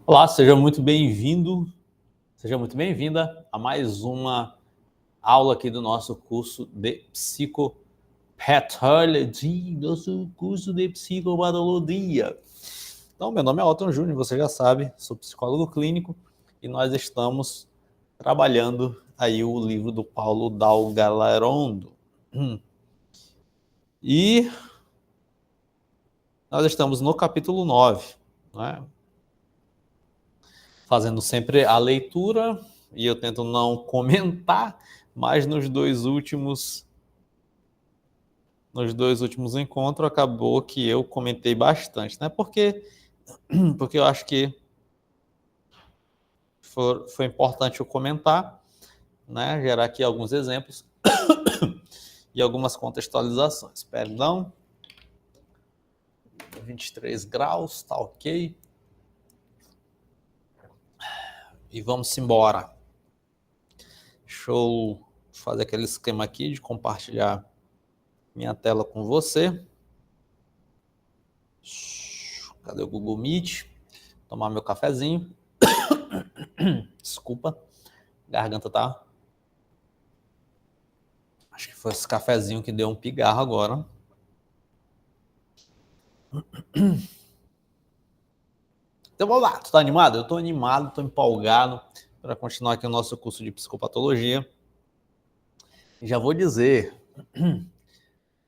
Olá, seja muito bem-vindo, seja muito bem-vinda a mais uma aula aqui do nosso curso de psicopatologia, nosso curso de psicopatologia. Então, meu nome é Otton Júnior, você já sabe, sou psicólogo clínico e nós estamos trabalhando aí o livro do Paulo Dalgalarondo. E nós estamos no capítulo 9, né? Fazendo sempre a leitura, e eu tento não comentar, mas nos dois últimos encontros acabou que eu comentei bastante, né? Porque eu acho que foi importante eu comentar, né? Gerar aqui alguns exemplos e algumas contextualizações. Perdão, 23 graus, tá ok. E vamos embora. Deixa eu fazer aquele esquema aqui de compartilhar minha tela com você. Cadê o Google Meet? Tomar meu cafezinho. Desculpa, garganta tá. Acho que foi esse cafezinho que deu um pigarro agora. Então vamos lá, tu tá animado? Eu tô animado, tô empolgado para continuar aqui o nosso curso de psicopatologia. E já vou dizer.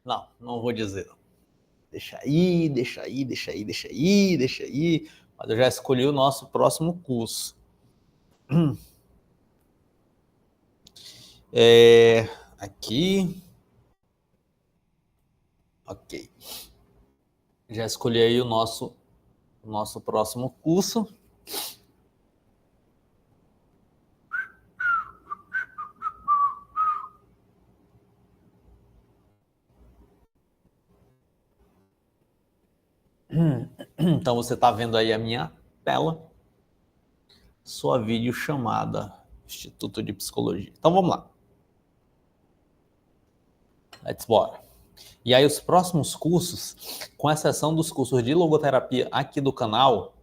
Não vou dizer. Não. Deixa aí. Mas eu já escolhi o nosso próximo curso. Aqui. Ok. Já escolhi aí o nosso próximo curso. Então você está vendo aí a minha tela, sua videochamada, Instituto de Psicologia. Então vamos lá. Let's bora. E aí os próximos cursos, com exceção dos cursos de logoterapia aqui do canal,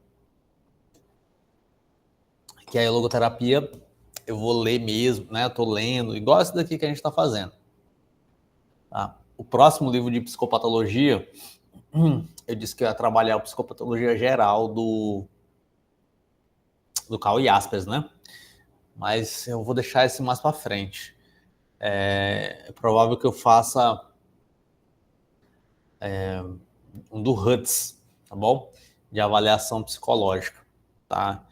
que aí a logoterapia eu vou ler mesmo, né? Eu tô lendo, igual esse daqui que a gente está fazendo. Tá? O próximo livro de psicopatologia, eu disse que eu ia trabalhar a psicopatologia geral do Karl Jaspers, né? Mas eu vou deixar esse mais para frente. É provável que eu faça um do Hutz, tá bom? De avaliação psicológica, tá?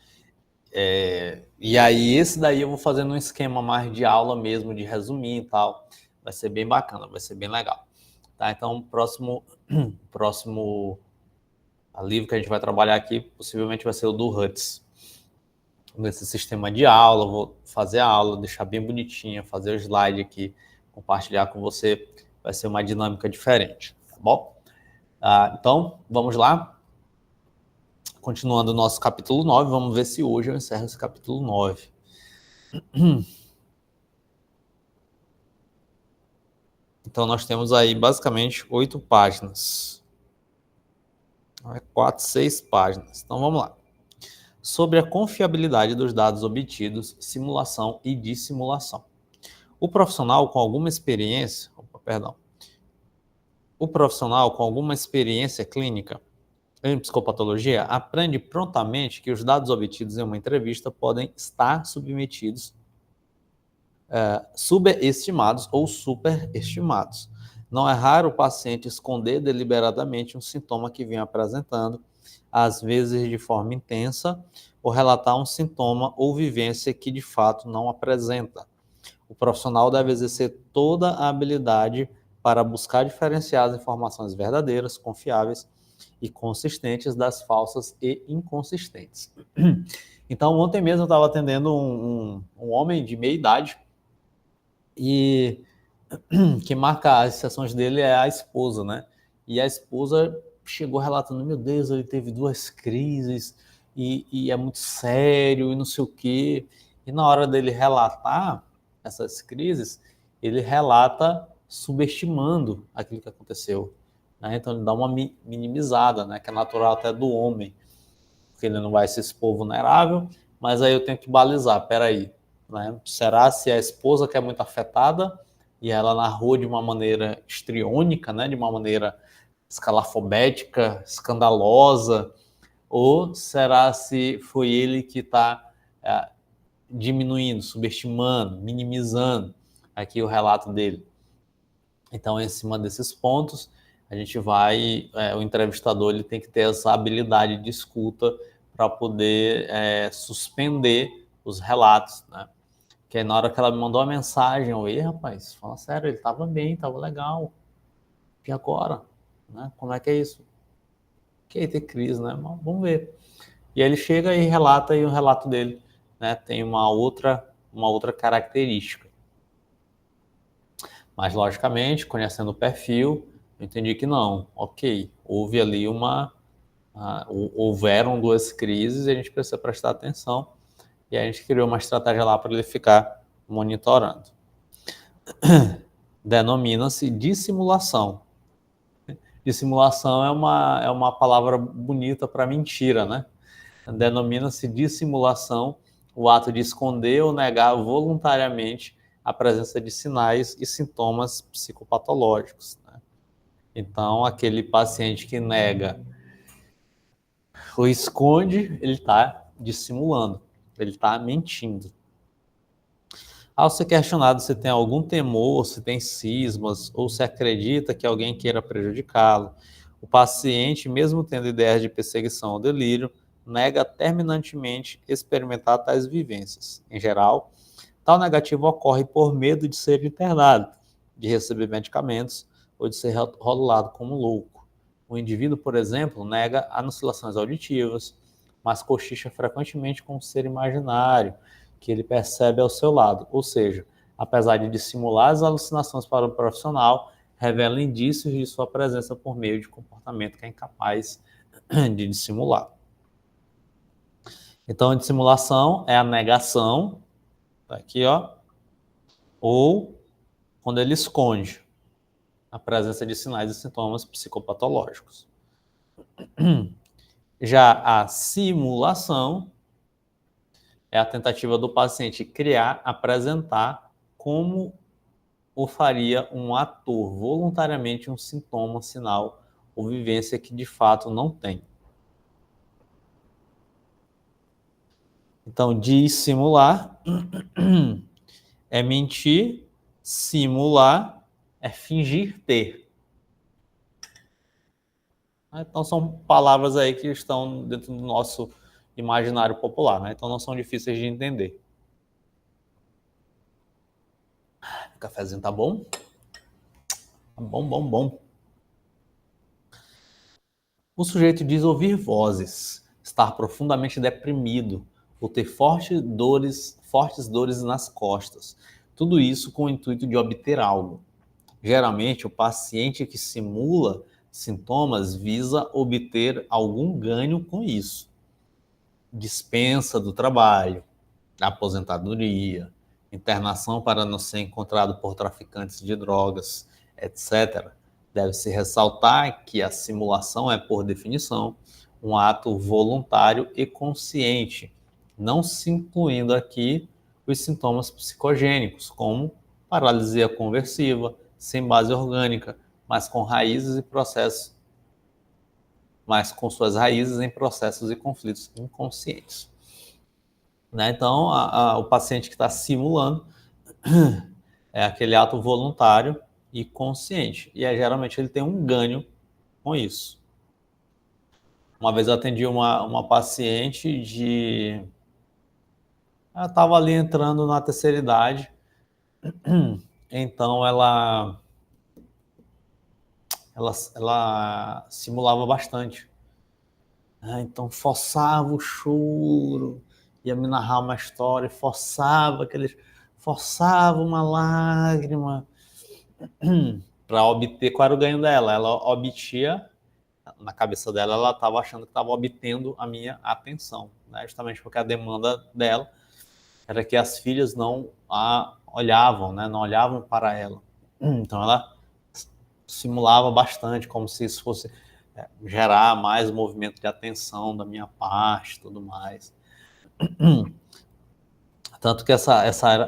E aí esse daí eu vou fazendo um esquema mais de aula mesmo, de resumir e tal. Vai ser bem bacana, vai ser bem legal. Tá? Então o próximo livro que a gente vai trabalhar aqui possivelmente vai ser o do Hutz. Nesse sistema de aula, vou fazer a aula, deixar bem bonitinha, fazer o slide aqui, compartilhar com você, vai ser uma dinâmica diferente, tá bom? Então, vamos lá. Continuando o nosso capítulo 9, vamos ver se hoje eu encerro esse capítulo 9. Então, nós temos aí basicamente 8 páginas. 4, 6 páginas. Então, vamos lá. Sobre a confiabilidade dos dados obtidos, simulação e dissimulação. O profissional com alguma experiência, clínica em psicopatologia aprende prontamente que os dados obtidos em uma entrevista podem estar subestimados ou superestimados. Não é raro o paciente esconder deliberadamente um sintoma que vem apresentando, às vezes de forma intensa, ou relatar um sintoma ou vivência que de fato não apresenta. O profissional deve exercer toda a habilidade para buscar diferenciar as informações verdadeiras, confiáveis e consistentes das falsas e inconsistentes. Então, ontem mesmo eu estava atendendo um homem de meia idade e quem marca as sessões dele é a esposa, né? E a esposa chegou relatando, meu Deus, ele teve 2 crises e é muito sério e não sei o quê. E na hora dele relatar essas crises, ele relata subestimando aquilo que aconteceu. né? Então ele dá uma minimizada, né? Que é natural até do homem, porque ele não vai se expor vulnerável, mas aí eu tenho que balizar, peraí, né? Será se a esposa que é muito afetada e ela narrou de uma maneira histriônica, né? De uma maneira escalafobética, escandalosa, ou será se foi ele que está diminuindo, subestimando, minimizando aqui o relato dele? Então, em cima desses pontos, a gente vai, o entrevistador ele tem que ter essa habilidade de escuta para poder suspender os relatos, né? Que aí na hora que ela me mandou a mensagem, eu, ei, rapaz, fala sério, ele estava bem, estava legal, e agora? Né? Como é que é isso? Que aí tem crise, né? Mas vamos ver. E aí ele chega e relata, e o relato dele, né, tem uma outra característica. Mas, logicamente, conhecendo o perfil, eu entendi que não. Ok, houve ali houveram duas crises e a gente precisa prestar atenção. E a gente criou uma estratégia lá para ele ficar monitorando. Denomina-se dissimulação. Dissimulação é uma palavra bonita para mentira, né? Denomina-se dissimulação o ato de esconder ou negar voluntariamente a presença de sinais e sintomas psicopatológicos, né? Então, aquele paciente que nega ou esconde, ele está dissimulando, ele está mentindo. Ao ser questionado se tem algum temor, se tem cismas, ou se acredita que alguém queira prejudicá-lo, o paciente, mesmo tendo ideias de perseguição ou delírio, nega terminantemente experimentar tais vivências. Em geral, tal negativa ocorre por medo de ser internado, de receber medicamentos ou de ser rotulado como louco. O indivíduo, por exemplo, nega alucinações auditivas, mas cochicha frequentemente com um ser imaginário que ele percebe ao seu lado. Ou seja, apesar de dissimular as alucinações para o profissional, revela indícios de sua presença por meio de comportamento que é incapaz de dissimular. Então, a dissimulação é a negação, tá aqui, ó, ou quando ele esconde a presença de sinais e sintomas psicopatológicos. Já a simulação é a tentativa do paciente criar, apresentar como o faria um ator voluntariamente um sintoma, sinal ou vivência que de fato não tem. Então, dissimular é mentir, simular é fingir ter. Então, são palavras aí que estão dentro do nosso imaginário popular, né? Então, não são difíceis de entender. O cafezinho tá bom? Tá bom, bom, bom. O sujeito diz ouvir vozes, estar profundamente deprimido, ou ter fortes dores nas costas. Tudo isso com o intuito de obter algo. Geralmente, o paciente que simula sintomas visa obter algum ganho com isso. Dispensa do trabalho, aposentadoria, internação para não ser encontrado por traficantes de drogas, etc. Deve-se ressaltar que a simulação é, por definição, um ato voluntário e consciente, não se incluindo aqui os sintomas psicogênicos, como paralisia conversiva, sem base orgânica, mas com raízes e processos, mas com suas raízes em processos e conflitos inconscientes. Né? Então, o paciente que está simulando é aquele ato voluntário e consciente. E geralmente ele tem um ganho com isso. Uma vez eu atendi uma paciente de... Ela estava ali entrando na terceira idade, então ela simulava bastante. Então forçava o choro, ia me narrar uma história, forçava uma lágrima para obter qual era o ganho dela. Ela obtia, na cabeça dela, ela estava achando que estava obtendo a minha atenção, né? Justamente porque a demanda dela era que as filhas não a olhavam, né? Não olhavam para ela. Então ela simulava bastante, como se isso fosse gerar mais movimento de atenção da minha parte, tudo mais. Tanto que essa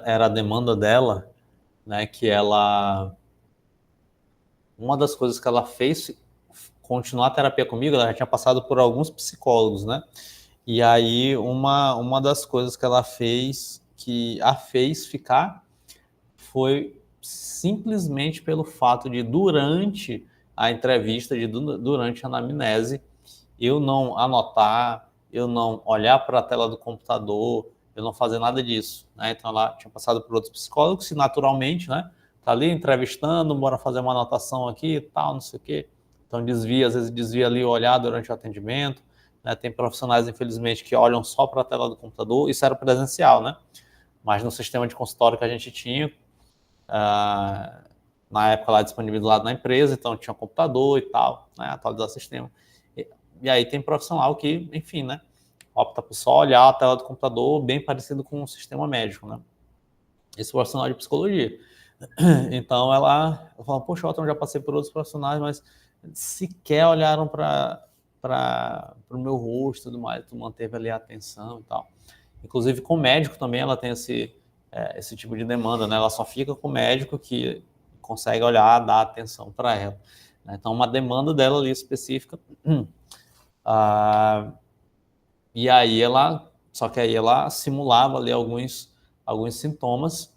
era a demanda dela, né, que ela... Uma das coisas que ela fez continuar a terapia comigo, ela já tinha passado por alguns psicólogos, né? E aí uma das coisas que ela fez, que a fez ficar, foi simplesmente pelo fato de, durante a entrevista, durante a anamnese, eu não anotar, eu não olhar para a tela do computador, eu não fazer nada disso, né? Então ela tinha passado por outros psicólogos e naturalmente, né? Tá ali entrevistando, bora fazer uma anotação aqui e tal, não sei o quê. Então desvia, às vezes desvia ali o olhar durante o atendimento, né? Tem profissionais, infelizmente, que olham só para a tela do computador, isso era presencial, né? Mas no sistema de consultório que a gente tinha, na época lá disponibilizado na empresa, então tinha um computador e tal, né? Atualizar o sistema. E aí tem profissional que, enfim, né, opta por só olhar a tela do computador, bem parecido com o sistema médico, né? Esse profissional de psicologia. Então eu falo, poxa, eu já passei por outros profissionais, mas sequer olharam para o meu rosto e tudo mais, tu manteve ali a atenção e tal. Inclusive com o médico também ela tem esse tipo de demanda, né? Ela só fica com o médico que consegue olhar, dar atenção para ela. Né? Então uma demanda dela ali específica. E aí só que aí ela simulava ali alguns sintomas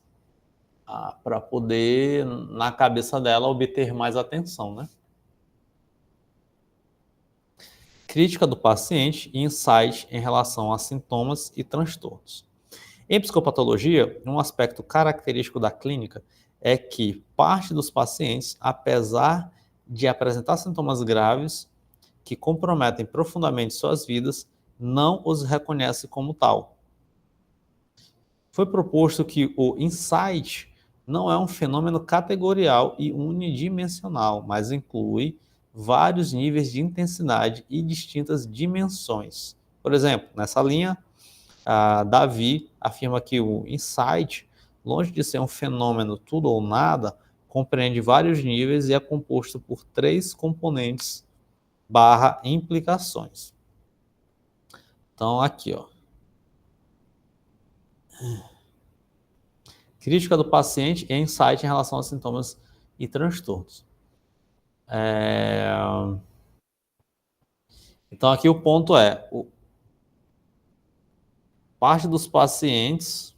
para poder, na cabeça dela, obter mais atenção, né? Crítica do paciente e insight em relação a sintomas e transtornos. Em psicopatologia, um aspecto característico da clínica é que parte dos pacientes, apesar de apresentar sintomas graves que comprometem profundamente suas vidas, não os reconhece como tal. Foi proposto que o insight não é um fenômeno categorial e unidimensional, mas inclui vários níveis de intensidade e distintas dimensões. Por exemplo, nessa linha, Davi afirma que o insight, longe de ser um fenômeno tudo ou nada, compreende vários níveis e é composto por 3 componentes / implicações. Então, aqui, ó. Crítica do paciente e insight em relação aos sintomas e transtornos. Então, aqui o ponto é, parte dos pacientes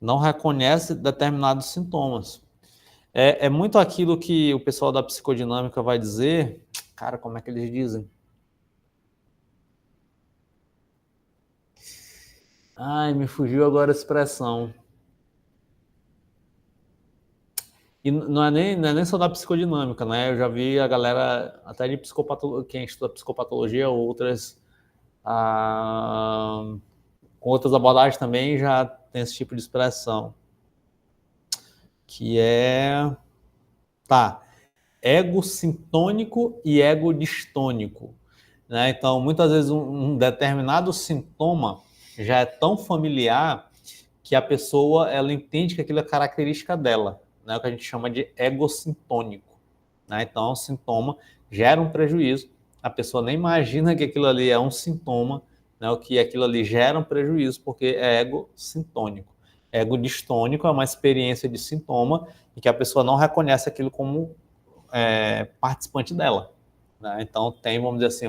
não reconhece determinados sintomas. É muito aquilo que o pessoal da psicodinâmica vai dizer. Cara, como é que eles dizem? Ai, me fugiu agora a expressão. E não é nem só da psicodinâmica, né? Eu já vi a galera, até de psicopatologia, quem estuda psicopatologia, outras, com outras abordagens também já tem esse tipo de expressão. Que é... Tá. Ego sintônico e ego distônico. Né? Então, muitas vezes um determinado sintoma já é tão familiar que a pessoa ela entende que aquilo é característica dela, né? O que a gente chama de egocintônico. Né? Então, o sintoma gera um prejuízo, a pessoa nem imagina que aquilo ali é um sintoma, né? O que aquilo ali gera um prejuízo, porque é egocintônico. Ego distônico é uma experiência de sintoma e que a pessoa não reconhece aquilo como participante dela. Né? Então, tem, vamos dizer assim,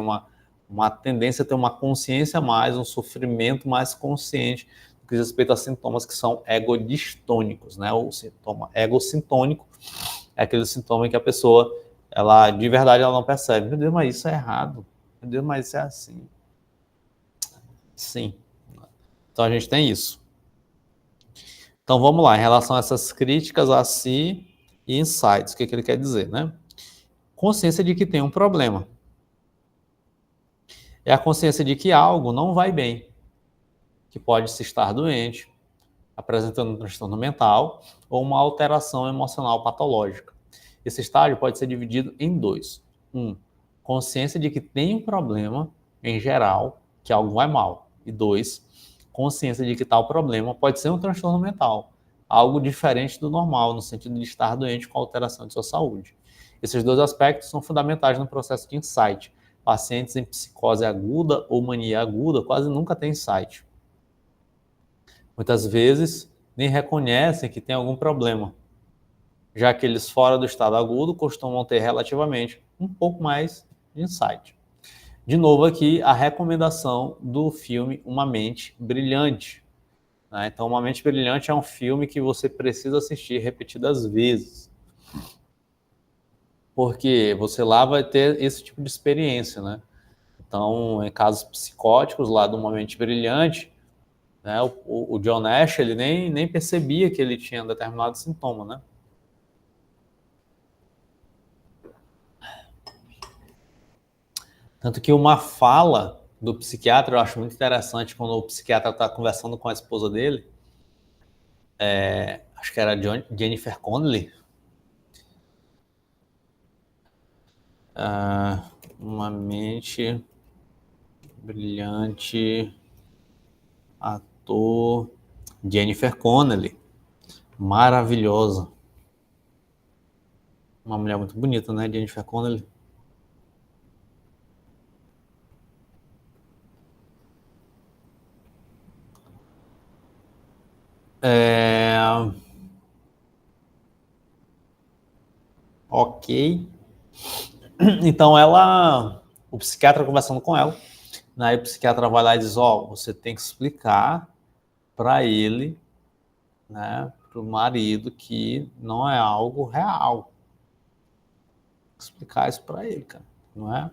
uma tendência a ter uma consciência a mais, um sofrimento mais consciente no que diz respeito a sintomas que são egodistônicos. Né? O sintoma egosintônico é aquele sintoma em que a pessoa, ela, de verdade, ela não percebe. Meu Deus, mas isso é errado. Meu Deus, mas isso é assim. Sim. Então, a gente tem isso. Então, vamos lá. Em relação a essas críticas a si e insights, o que ele quer dizer, né? Consciência de que tem um problema. É a consciência de que algo não vai bem, que pode se estar doente, apresentando um transtorno mental ou uma alteração emocional patológica. Esse estágio pode ser dividido em 2. Consciência de que tem um problema, em geral, que algo vai mal. E 2, consciência de que tal problema pode ser um transtorno mental, algo diferente do normal, no sentido de estar doente com alteração de sua saúde. Esses dois aspectos são fundamentais no processo de insight. Pacientes em psicose aguda ou mania aguda quase nunca têm insight. Muitas vezes nem reconhecem que tem algum problema, já que eles fora do estado agudo costumam ter relativamente um pouco mais de insight. De novo aqui a recomendação do filme Uma Mente Brilhante. Né? Então, Uma Mente Brilhante é um filme que você precisa assistir repetidas vezes, porque você lá vai ter esse tipo de experiência, né? Então, em casos psicóticos lá do Uma Mente Brilhante, né, o John Nash ele nem percebia que ele tinha determinado sintoma, né? Tanto que uma fala do psiquiatra, eu acho muito interessante quando o psiquiatra está conversando com a esposa dele, acho que era Jennifer Connelly, Uma Mente Brilhante, ator, Jennifer Connelly, maravilhosa, uma mulher muito bonita, né, Jennifer Connelly. Ok. Então o psiquiatra conversando com ela, né, o psiquiatra vai lá e diz, você tem que explicar para ele, né, para o marido que não é algo real. Explicar isso para ele, cara. Não é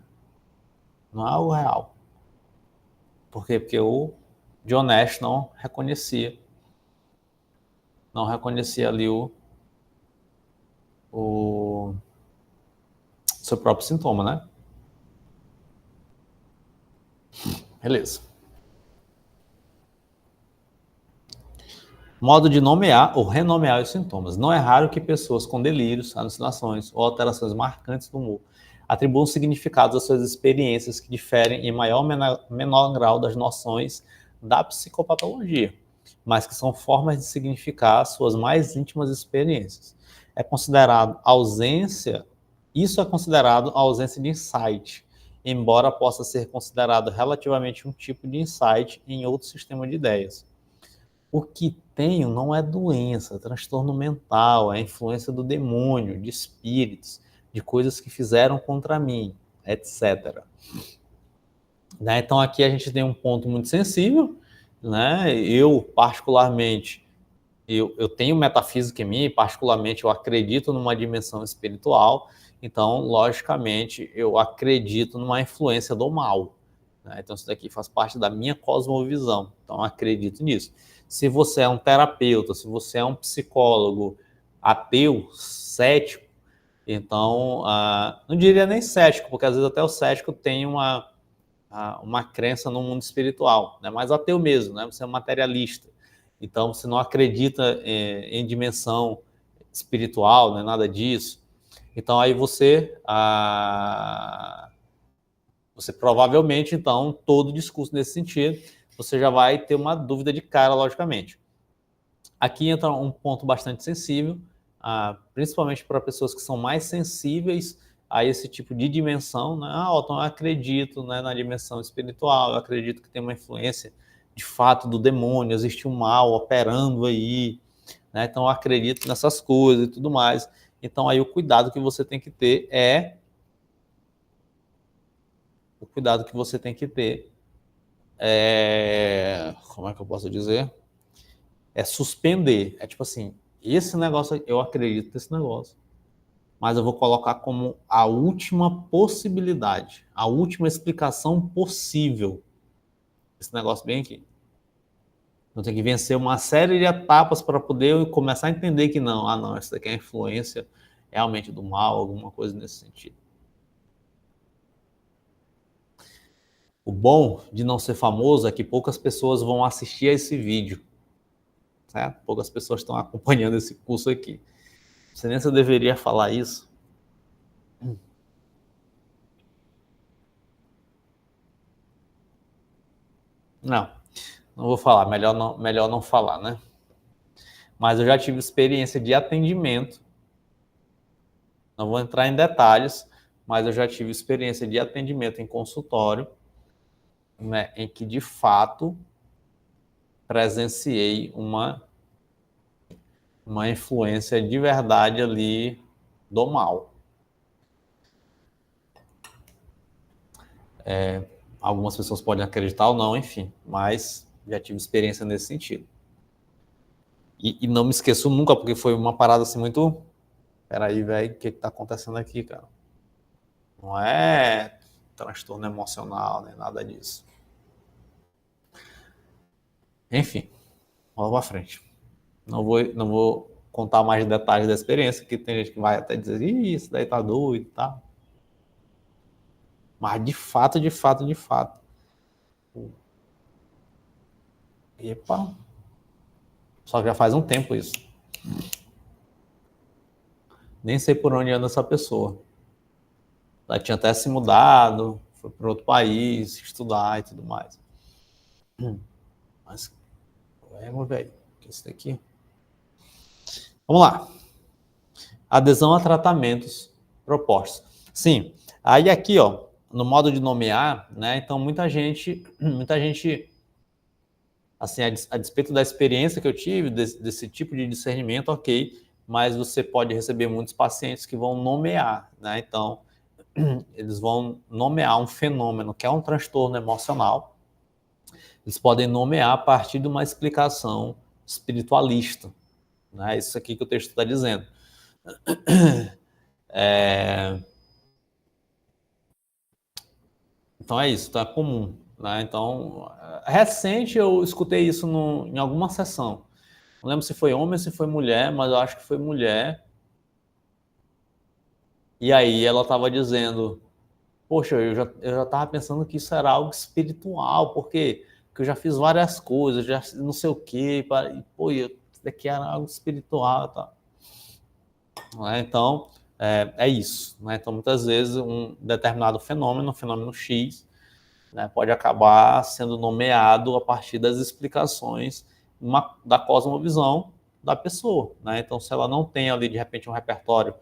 algo real. Por quê? Porque o John Nash não reconhecia ali o seu próprio sintoma, né? Beleza. Modo de nomear ou renomear os sintomas. Não é raro que pessoas com delírios, alucinações ou alterações marcantes do humor atribuam significados às suas experiências que diferem em maior ou menor grau das noções da psicopatologia, mas que são formas de significar suas mais íntimas experiências. Isso é considerado ausência de insight, embora possa ser considerado relativamente um tipo de insight em outro sistema de ideias. O que tenho não é doença, é transtorno mental, é influência do demônio, de espíritos, de coisas que fizeram contra mim, etc. Né? Então aqui a gente tem um ponto muito sensível, né? Eu particularmente, eu tenho metafísica em mim, particularmente eu acredito numa dimensão espiritual, então logicamente eu acredito numa influência do mal. Né? Então isso daqui faz parte da minha cosmovisão, então eu acredito nisso. Se você é um terapeuta, se você é um psicólogo ateu, cético, então, não diria nem cético, porque às vezes até o cético tem uma crença no mundo espiritual, né? Mas ateu mesmo, né? Você é um materialista. Então, você não acredita em dimensão espiritual, né? Nada disso. Então, aí você provavelmente, então, todo discurso nesse sentido, você já vai ter uma dúvida de cara, logicamente. Aqui entra um ponto bastante sensível, principalmente para pessoas que são mais sensíveis a esse tipo de dimensão, né? Então eu acredito, né, na dimensão espiritual, eu acredito que tem uma influência de fato do demônio, existe um mal operando aí, né? Então eu acredito nessas coisas e tudo mais. Então aí o cuidado que você tem que ter como é que eu posso dizer? É suspender. É tipo assim, esse negócio, eu acredito nesse negócio, mas eu vou colocar como a última possibilidade, a última explicação possível. Esse negócio bem aqui. Eu tenho que vencer uma série de etapas para poder começar a entender que não, isso daqui é influência realmente do mal, alguma coisa nesse sentido. O bom de não ser famoso é que poucas pessoas vão assistir a esse vídeo, certo? Poucas pessoas estão acompanhando esse curso aqui. Não sei nem se eu deveria falar isso. Não, não vou falar, melhor não falar, né? mas eu já tive experiência de atendimento. Não vou entrar em detalhes, mas eu já tive experiência de atendimento em consultório, né, em que de fato presenciei uma influência de verdade ali do mal. Algumas pessoas podem acreditar ou não, enfim, mas já tive experiência nesse sentido. E não me esqueço nunca, porque foi uma parada assim muito... Peraí, velho, o que tá acontecendo aqui, cara? Não é transtorno emocional, nem nada disso. Enfim, vamos pra frente. Não vou contar mais detalhes da experiência, porque tem gente que vai até dizer, isso daí tá doido, tá? Mas de fato, epa, só que já faz um tempo isso. Nem sei por onde anda essa pessoa. Ela tinha até se mudado, foi para outro país, estudar e tudo mais. Mas, meu velho, o que é isso daqui? Vamos lá. Adesão a tratamentos propostos. Sim, aí aqui, ó, no modo de nomear, né? Então muita gente, assim, a despeito da experiência que eu tive desse tipo de discernimento, ok, mas você pode receber muitos pacientes que vão nomear, né? Então eles vão nomear um fenômeno que é um transtorno emocional. Eles podem nomear a partir de uma explicação espiritualista, né? Isso aqui que o texto está dizendo. Então é isso, então é comum, né? Então, recente eu escutei isso em alguma sessão. Não lembro se foi homem ou se foi mulher, mas eu acho que foi mulher. E aí ela estava dizendo, poxa, eu já estava pensando que isso era algo espiritual, porque eu já fiz várias coisas, já não sei o quê, e, pô, isso daqui era algo espiritual, tá? Então, é isso, né? Então, muitas vezes, um determinado fenômeno, um fenômeno X, né, pode acabar sendo nomeado a partir das explicações da cosmovisão da pessoa, né? Então, se ela não tem ali, de repente, um repertório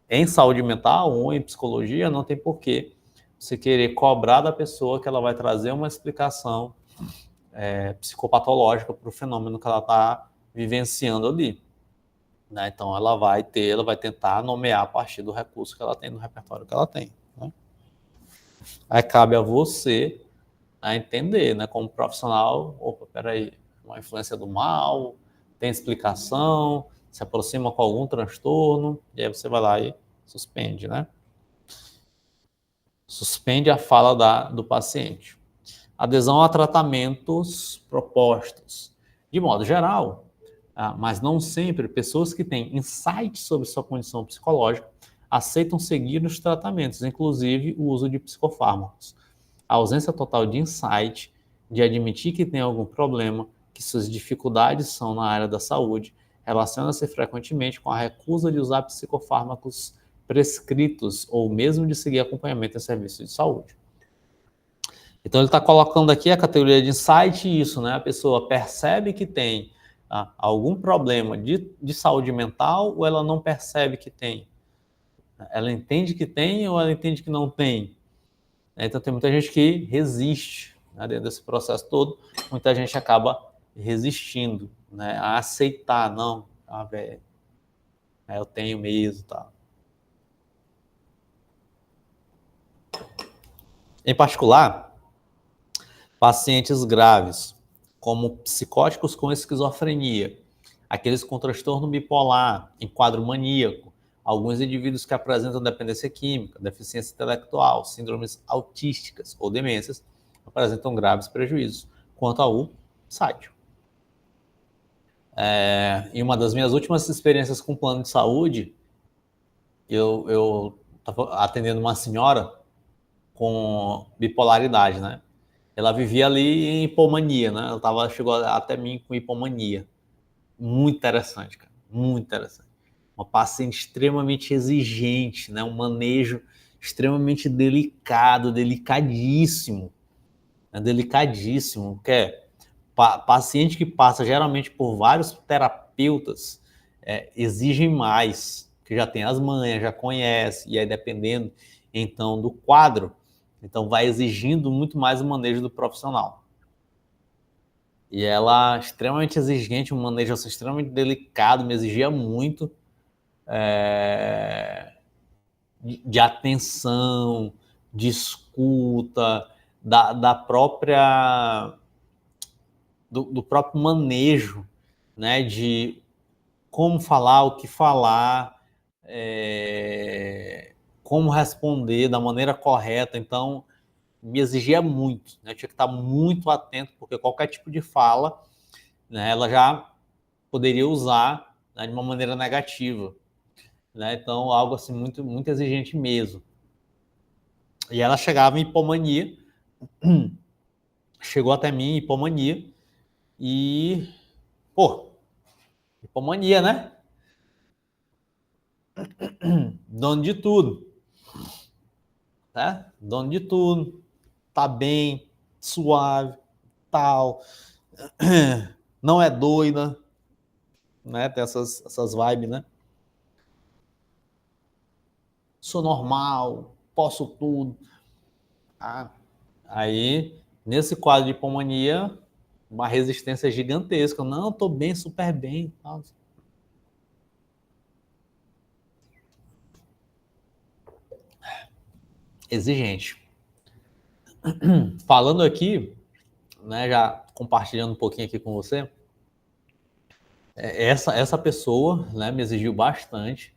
em saúde mental ou em psicologia, não tem porquê você querer cobrar da pessoa que ela vai trazer uma explicação psicopatológica para o fenômeno que ela está vivenciando ali. Né? Então, ela vai tentar nomear a partir do recurso que ela tem, do repertório que ela tem. Né? Aí cabe a você a entender, né, como profissional, opa, peraí, uma influência do mal, tem explicação, se aproxima com algum transtorno, e aí você vai lá e suspende, né? Suspende a fala do paciente. Adesão a tratamentos propostos. De modo geral, mas não sempre, pessoas que têm insights sobre sua condição psicológica aceitam seguir os tratamentos, inclusive o uso de psicofármacos. A ausência total de insight, de admitir que tem algum problema, que suas dificuldades são na área da saúde, relaciona-se frequentemente com a recusa de usar psicofármacos prescritos ou mesmo de seguir acompanhamento em serviços de saúde. Então ele está colocando aqui a categoria de insight isso, né? A pessoa percebe que tem algum problema de saúde mental ou ela não percebe que tem? Ela entende que tem ou ela entende que não tem? Então tem muita gente que resiste, né, dentro desse processo todo, muita gente acaba resistindo, né, a aceitar, não, velho, eu tenho mesmo, tá. Em particular, pacientes graves, como psicóticos com esquizofrenia, aqueles com transtorno bipolar, em quadro maníaco, alguns indivíduos que apresentam dependência química, deficiência intelectual, síndromes autísticas ou demências, apresentam graves prejuízos quanto ao site. Em uma das minhas últimas experiências com plano de saúde, eu estava atendendo uma senhora com bipolaridade, né? Ela vivia ali em hipomania, né? Ela chegou até mim com hipomania. Muito interessante, cara. Muito interessante. Uma paciente extremamente exigente, né? Um manejo extremamente delicado, delicadíssimo. Delicadíssimo. Que é paciente que passa geralmente por vários terapeutas exigem mais, que já tem as manhas, já conhece, e aí dependendo, então, do quadro, então vai exigindo muito mais o manejo do profissional. E ela, extremamente exigente, um manejo assim, extremamente delicado, me exigia muito de atenção, de escuta, da própria do próprio manejo, né, de como falar, o que falar, como responder da maneira correta. Então, me exigia muito, né? Eu tinha que estar muito atento, porque qualquer tipo de fala, né, ela já poderia usar, né, de uma maneira negativa, né? Então, algo assim muito, muito exigente mesmo. E ela chegava em hipomania, chegou até mim em hipomania, e, pô, hipomania, né? Dono de tudo, tá? Dono de tudo, tá bem, suave, tal, não é doida, né? Tem essas vibes, né? Sou normal, posso tudo. Tá? Aí, nesse quadro de hipomania, uma resistência gigantesca. Não, tô bem, super bem. Tal. Exigente. Falando aqui, né, já compartilhando um pouquinho aqui com você, essa pessoa, né, me exigiu bastante.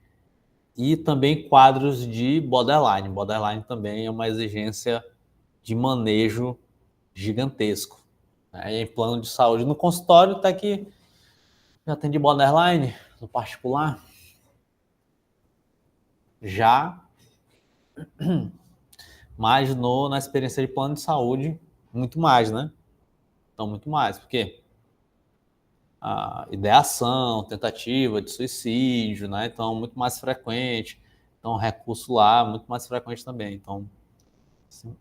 E também quadros de borderline. Borderline também é uma exigência de manejo gigantesco. Né? Em plano de saúde, no consultório, até que já tem de borderline, no particular, já, mas na experiência de plano de saúde, muito mais, né? Então, muito mais, porque a ideação, tentativa de suicídio, né? Então, muito mais frequente. Então, recurso lá, muito mais frequente também. Então, assim,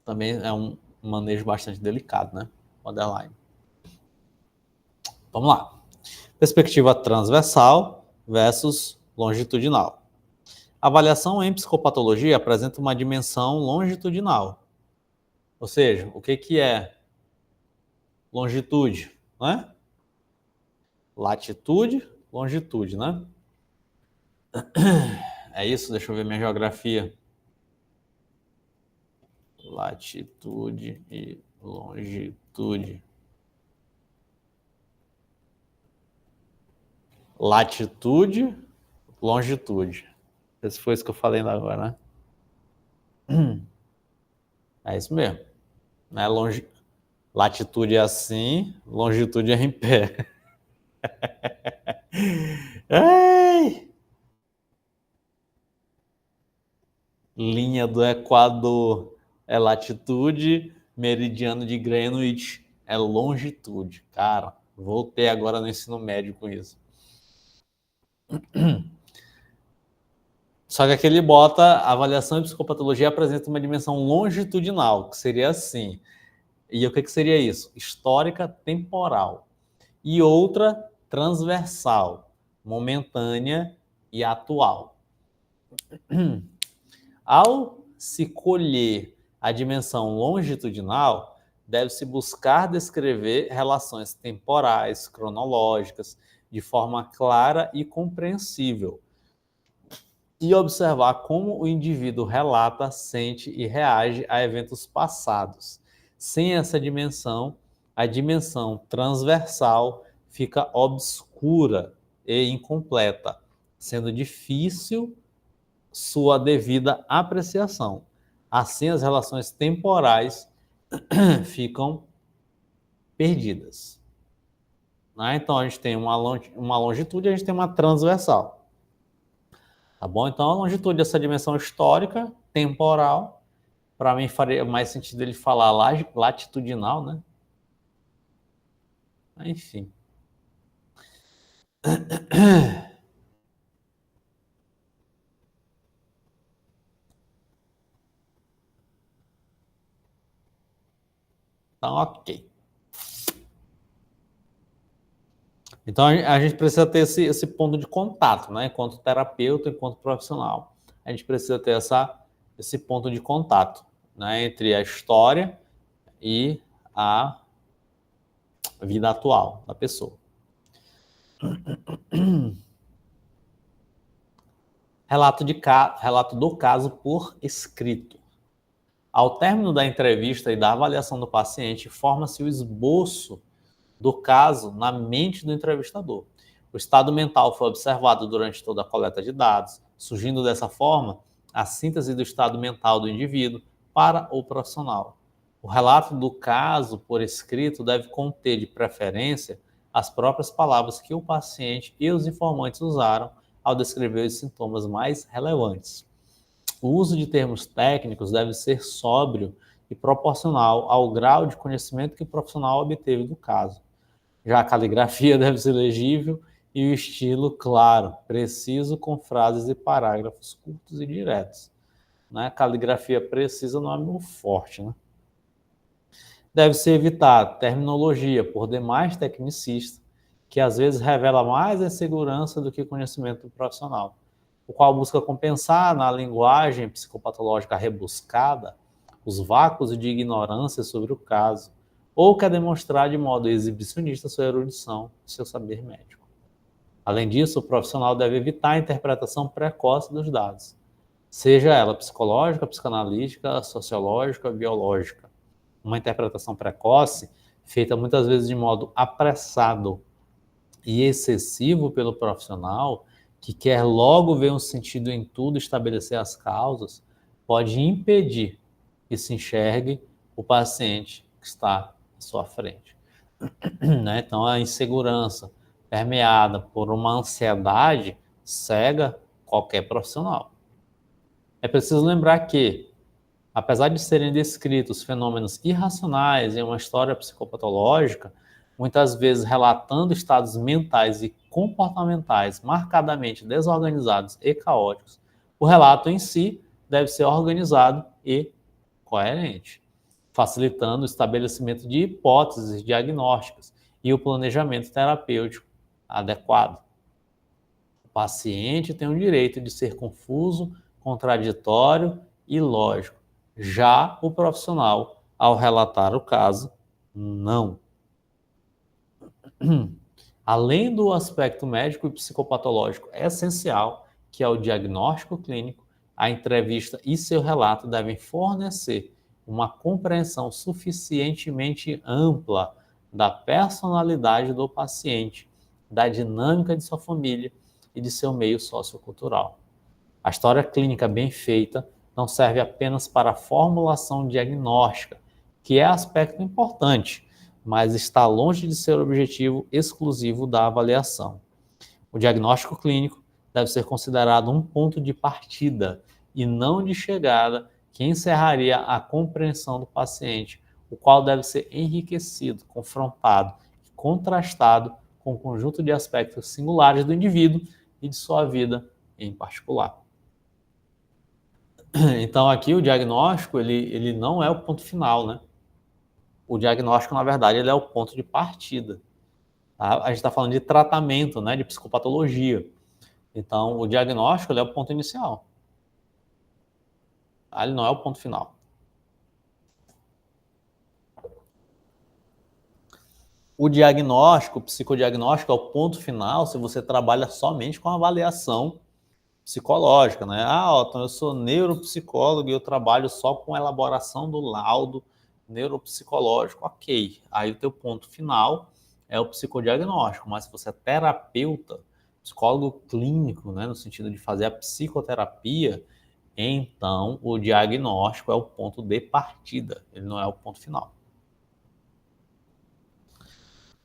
também é um manejo bastante delicado, né? Borderline. Vamos lá. Perspectiva transversal versus longitudinal. A avaliação em psicopatologia apresenta uma dimensão longitudinal. Ou seja, o que é longitude? Né? Latitude, longitude, né? É isso? Deixa eu ver minha geografia. Latitude e longitude. Latitude, longitude. Esse foi isso que eu falei agora, né? É isso mesmo. Né? Latitude é assim, longitude é em pé. Ai! Linha do Equador é latitude, meridiano de Greenwich é longitude. Cara, voltei agora no ensino médio com isso. Só que aqui ele bota a avaliação de psicopatologia apresenta uma dimensão longitudinal, que seria assim. E o que seria isso? Histórica temporal. E outra transversal, momentânea e atual. Ao se colher a dimensão longitudinal, deve-se buscar descrever relações temporais, cronológicas, de forma clara e compreensível, e observar como o indivíduo relata, sente e reage a eventos passados. Sem essa dimensão, a dimensão transversal fica obscura e incompleta, sendo difícil sua devida apreciação. Assim, as relações temporais ficam perdidas. Né? Então, a gente tem uma longitude e a gente tem uma transversal. Tá bom? Então, a longitude dessa dimensão histórica, temporal, para mim faria mais sentido ele falar latitudinal, né? Enfim. Então, ok. Então, a gente precisa ter esse ponto de contato, né? Enquanto terapeuta, enquanto profissional, a gente precisa ter esse ponto de contato, né? Entre a história e a vida atual da pessoa. Relato do caso por escrito. Ao término da entrevista e da avaliação do paciente, forma-se o esboço do caso na mente do entrevistador. O estado mental foi observado durante toda a coleta de dados, surgindo dessa forma a síntese do estado mental do indivíduo para o profissional. O relato do caso por escrito deve conter, de preferência, as próprias palavras que o paciente e os informantes usaram ao descrever os sintomas mais relevantes. O uso de termos técnicos deve ser sóbrio e proporcional ao grau de conhecimento que o profissional obteve do caso. Já a caligrafia deve ser legível e o estilo claro, preciso, com frases e parágrafos curtos e diretos. Né? Caligrafia precisa não é muito forte. Né? Deve-se evitar terminologia por demais tecnicista, que às vezes revela mais insegurança do que conhecimento profissional, o qual busca compensar na linguagem psicopatológica rebuscada os vácuos de ignorância sobre o caso, ou quer demonstrar de modo exibicionista sua erudição e seu saber médico. Além disso, o profissional deve evitar a interpretação precoce dos dados, seja ela psicológica, psicanalítica, sociológica, biológica. Uma interpretação precoce, feita muitas vezes de modo apressado e excessivo pelo profissional, que quer logo ver um sentido em tudo e estabelecer as causas, pode impedir que se enxergue o paciente que está à sua frente. Né? Então, a insegurança permeada por uma ansiedade cega qualquer profissional. É preciso lembrar que, apesar de serem descritos fenômenos irracionais em uma história psicopatológica, muitas vezes relatando estados mentais e comportamentais marcadamente desorganizados e caóticos, o relato em si deve ser organizado e coerente, facilitando o estabelecimento de hipóteses diagnósticas e o planejamento terapêutico adequado. O paciente tem o direito de ser confuso, contraditório e lógico. Já o profissional, ao relatar o caso, não. Além do aspecto médico e psicopatológico essencial, que é o diagnóstico clínico, a entrevista e seu relato devem fornecer uma compreensão suficientemente ampla da personalidade do paciente, da dinâmica de sua família e de seu meio sociocultural. A história clínica bem feita não serve apenas para a formulação diagnóstica, que é aspecto importante, mas está longe de ser o objetivo exclusivo da avaliação. O diagnóstico clínico deve ser considerado um ponto de partida e não de chegada que encerraria a compreensão do paciente, o qual deve ser enriquecido, confrontado e contrastado com um conjunto de aspectos singulares do indivíduo e de sua vida em particular. Então, aqui o diagnóstico, ele não é o ponto final, né? O diagnóstico, na verdade, ele é o ponto de partida. Tá? A gente está falando de tratamento, né? De psicopatologia. Então, o diagnóstico, ele é o ponto inicial. Tá? Ele não é o ponto final. O diagnóstico, o psicodiagnóstico é o ponto final se você trabalha somente com avaliação psicológica, né? Então eu sou neuropsicólogo e eu trabalho só com elaboração do laudo neuropsicológico. Ok, aí o teu ponto final é o psicodiagnóstico, mas se você é terapeuta, psicólogo clínico, né, no sentido de fazer a psicoterapia, então o diagnóstico é o ponto de partida, ele não é o ponto final.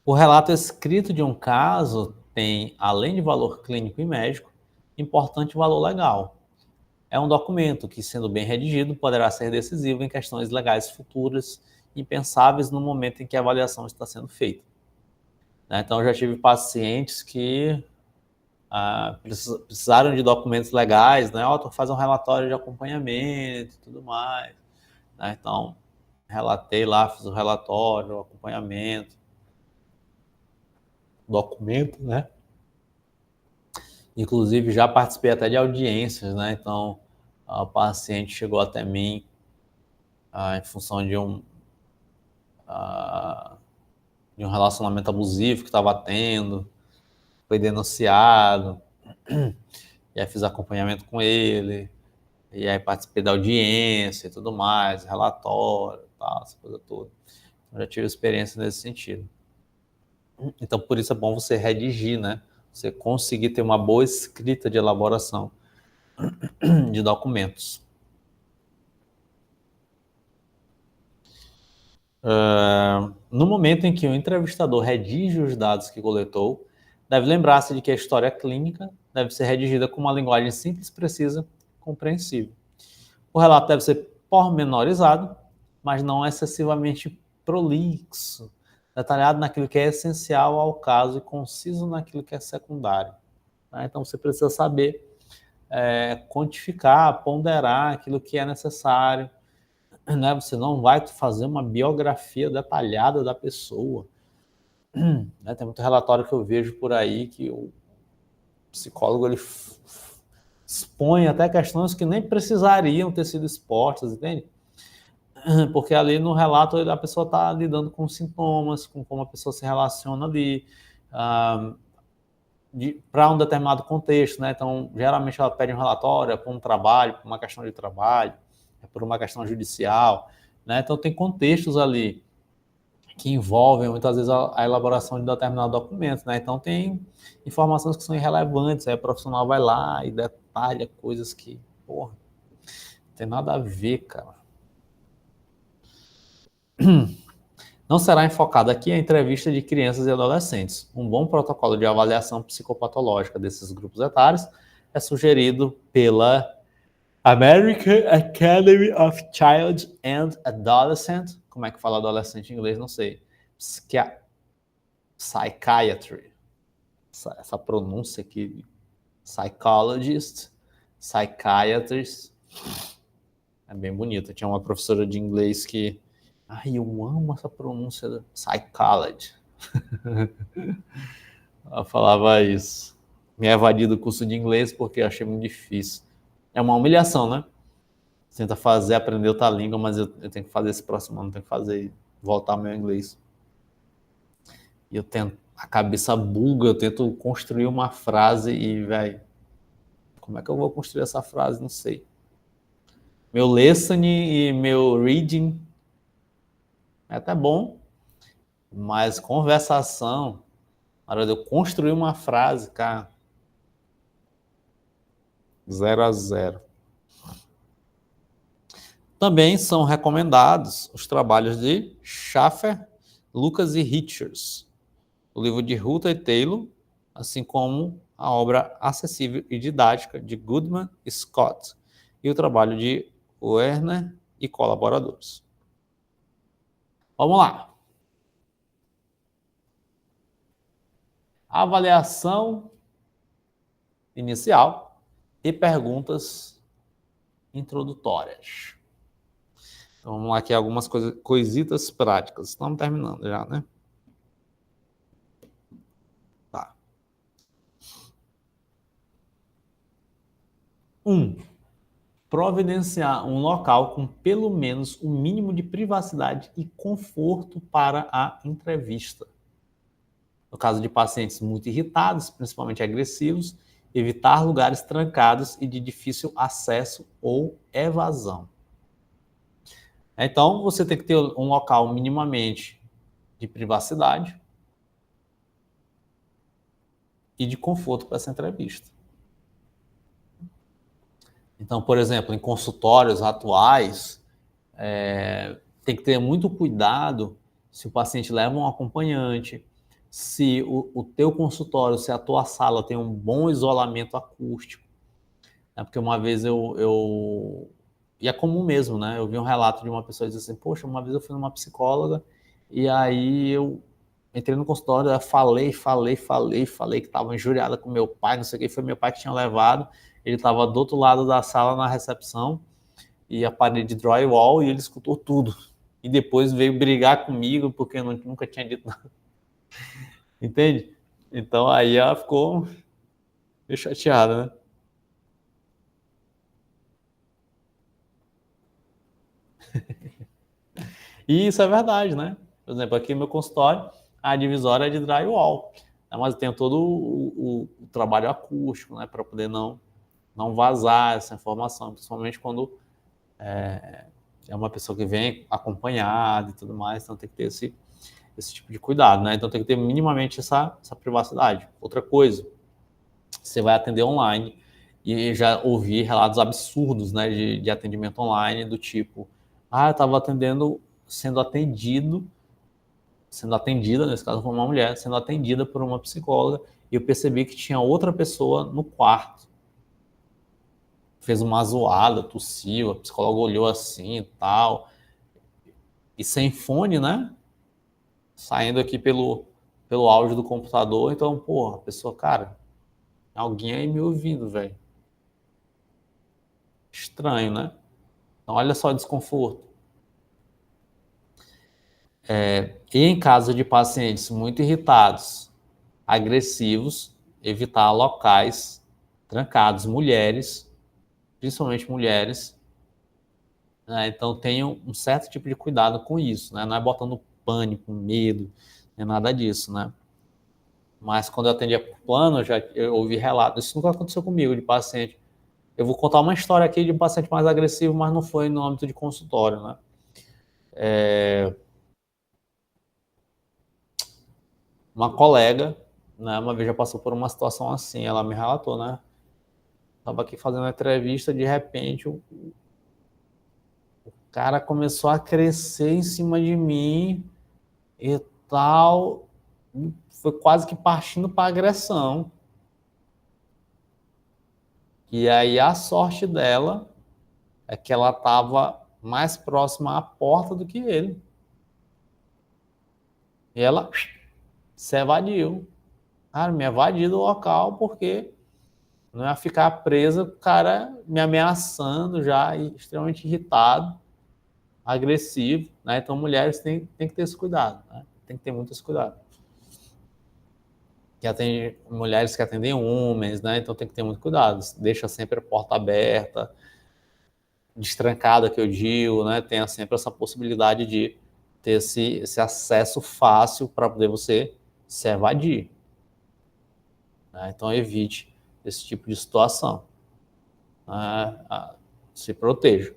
O relato escrito de um caso tem, além de valor clínico e médico, importante valor legal. É um documento que, sendo bem redigido, poderá ser decisivo em questões legais futuras impensáveis no momento em que a avaliação está sendo feita. Então, eu já tive pacientes que precisaram de documentos legais, né? Tu faz um relatório de acompanhamento e tudo mais. Né? Então, relatei lá, fiz o relatório, o acompanhamento. documento, né? Inclusive, já participei até de audiências, né? Então, a paciente chegou até mim em função de um relacionamento abusivo que estava tendo, foi denunciado, e aí fiz acompanhamento com ele, e aí participei da audiência e tudo mais, relatório, tal, essa coisa toda. Eu já tive experiência nesse sentido. Então, por isso é bom você redigir, né? Você conseguir ter uma boa escrita de elaboração de documentos. No momento em que o entrevistador redige os dados que coletou, deve lembrar-se de que a história clínica deve ser redigida com uma linguagem simples, precisa, compreensível. O relato deve ser pormenorizado, mas não excessivamente prolixo, detalhado naquilo que é essencial ao caso e conciso naquilo que é secundário. Então você precisa saber quantificar, ponderar aquilo que é necessário. Né? Você não vai fazer uma biografia detalhada da pessoa. Né? Tem muito relatório que eu vejo por aí que o psicólogo ele expõe até questões que nem precisariam ter sido expostas, entende? Porque ali no relato a pessoa está lidando com sintomas, com como a pessoa se relaciona ali, para um determinado contexto, né? Então, geralmente ela pede um relatório para um trabalho, para uma questão de trabalho, por uma questão judicial, né? Então, tem contextos ali que envolvem muitas vezes a elaboração de determinado documento, né? Então, tem informações que são irrelevantes, aí o profissional vai lá e detalha coisas que, porra, não tem nada a ver, cara. Não será enfocada aqui a entrevista de crianças e adolescentes. Um bom protocolo de avaliação psicopatológica desses grupos etários é sugerido pela American Academy of Child and Adolescent. Como é que fala adolescente em inglês? Não sei. Psychiatry. Essa pronúncia aqui. Psychologist, psychiatrist. É bem bonito. Tinha uma professora de inglês que... Ai, eu amo essa pronúncia da psychology. Ela falava isso. Me evadi do curso de inglês porque eu achei muito difícil. É uma humilhação, né? Você tenta fazer, aprender outra língua, mas eu tenho que fazer esse próximo ano, tenho que fazer, voltar ao meu inglês. E eu tento, a cabeça buga, eu tento construir uma frase e, velho, como é que eu vou construir essa frase? Não sei. Meu listening e meu reading é até bom, mas conversação, na hora de eu construir uma frase, cara, 0-0. Também são recomendados os trabalhos de Schaffer, Lucas e Richards, o livro de Ruta e Taylor, assim como a obra acessível e didática de Goodman e Scott e o trabalho de Werner e colaboradores. Vamos lá. Avaliação inicial e perguntas introdutórias. Então, vamos lá aqui algumas coisitas práticas. Estamos terminando já, né? Tá. 1. Providenciar um local com pelo menos um mínimo de privacidade e conforto para a entrevista. No caso de pacientes muito irritados, principalmente agressivos, evitar lugares trancados e de difícil acesso ou evasão. Então, você tem que ter um local minimamente de privacidade e de conforto para essa entrevista. Então, por exemplo, em consultórios atuais, tem que ter muito cuidado se o paciente leva um acompanhante, se o teu consultório, se a tua sala tem um bom isolamento acústico. Porque uma vez e é comum mesmo, né? Eu vi um relato de uma pessoa que disse assim, poxa, uma vez eu fui numa psicóloga e aí eu entrei no consultório, eu falei que estava injuriada com meu pai, não sei o que, foi meu pai que tinha levado, ele estava do outro lado da sala na recepção e a parede de drywall e ele escutou tudo. E depois veio brigar comigo porque eu nunca tinha dito nada. Entende? Então aí ela ficou meio chateada, né? E isso é verdade, né? Por exemplo, aqui no meu consultório, a divisória é de drywall, né? Mas eu tenho todo o trabalho acústico, né? Para poder não vazar essa informação, principalmente quando é uma pessoa que vem acompanhada e tudo mais, então tem que ter esse tipo de cuidado, né? Então tem que ter minimamente essa privacidade. Outra coisa, você vai atender online e já ouvi relatos absurdos, né, de atendimento online do tipo, eu estava sendo atendida, nesse caso foi uma mulher, sendo atendida por uma psicóloga e eu percebi que tinha outra pessoa no quarto. Fez uma zoada, tossiu, a psicóloga olhou assim e tal, e sem fone, né? Saindo aqui pelo áudio do computador, então, porra, a pessoa, cara, alguém aí me ouvindo, velho. Estranho, né? Então, olha só o desconforto. E em caso de pacientes muito irritados, agressivos, evitar locais trancados, mulheres, principalmente mulheres, né? Então tenham um certo tipo de cuidado com isso, né? Não é botando pânico, medo, nem nada disso, né? Mas quando eu atendia por plano, eu ouvi relatos, isso nunca aconteceu comigo, de paciente. Eu vou contar uma história aqui de um paciente mais agressivo, mas não foi no âmbito de consultório, né? Uma colega, né, uma vez já passou por uma situação assim, ela me relatou, né? Tava aqui fazendo uma entrevista, de repente o cara começou a crescer em cima de mim e tal, foi quase que partindo para agressão. E aí a sorte dela é que ela estava mais próxima à porta do que ele. E ela se evadiu. Cara, me evadi do local porque não ia ficar presa, o cara me ameaçando já, e extremamente irritado, agressivo, né? Então mulheres têm que ter esse cuidado, né? Tem que ter muito esse cuidado. Que atende, mulheres que atendem homens, né? Então tem que ter muito cuidado. Deixa sempre a porta aberta, destrancada, que eu digo, né? Tenha sempre essa possibilidade de ter esse acesso fácil para poder você se evadir, né? Então evite esse tipo de situação, né? Se proteja.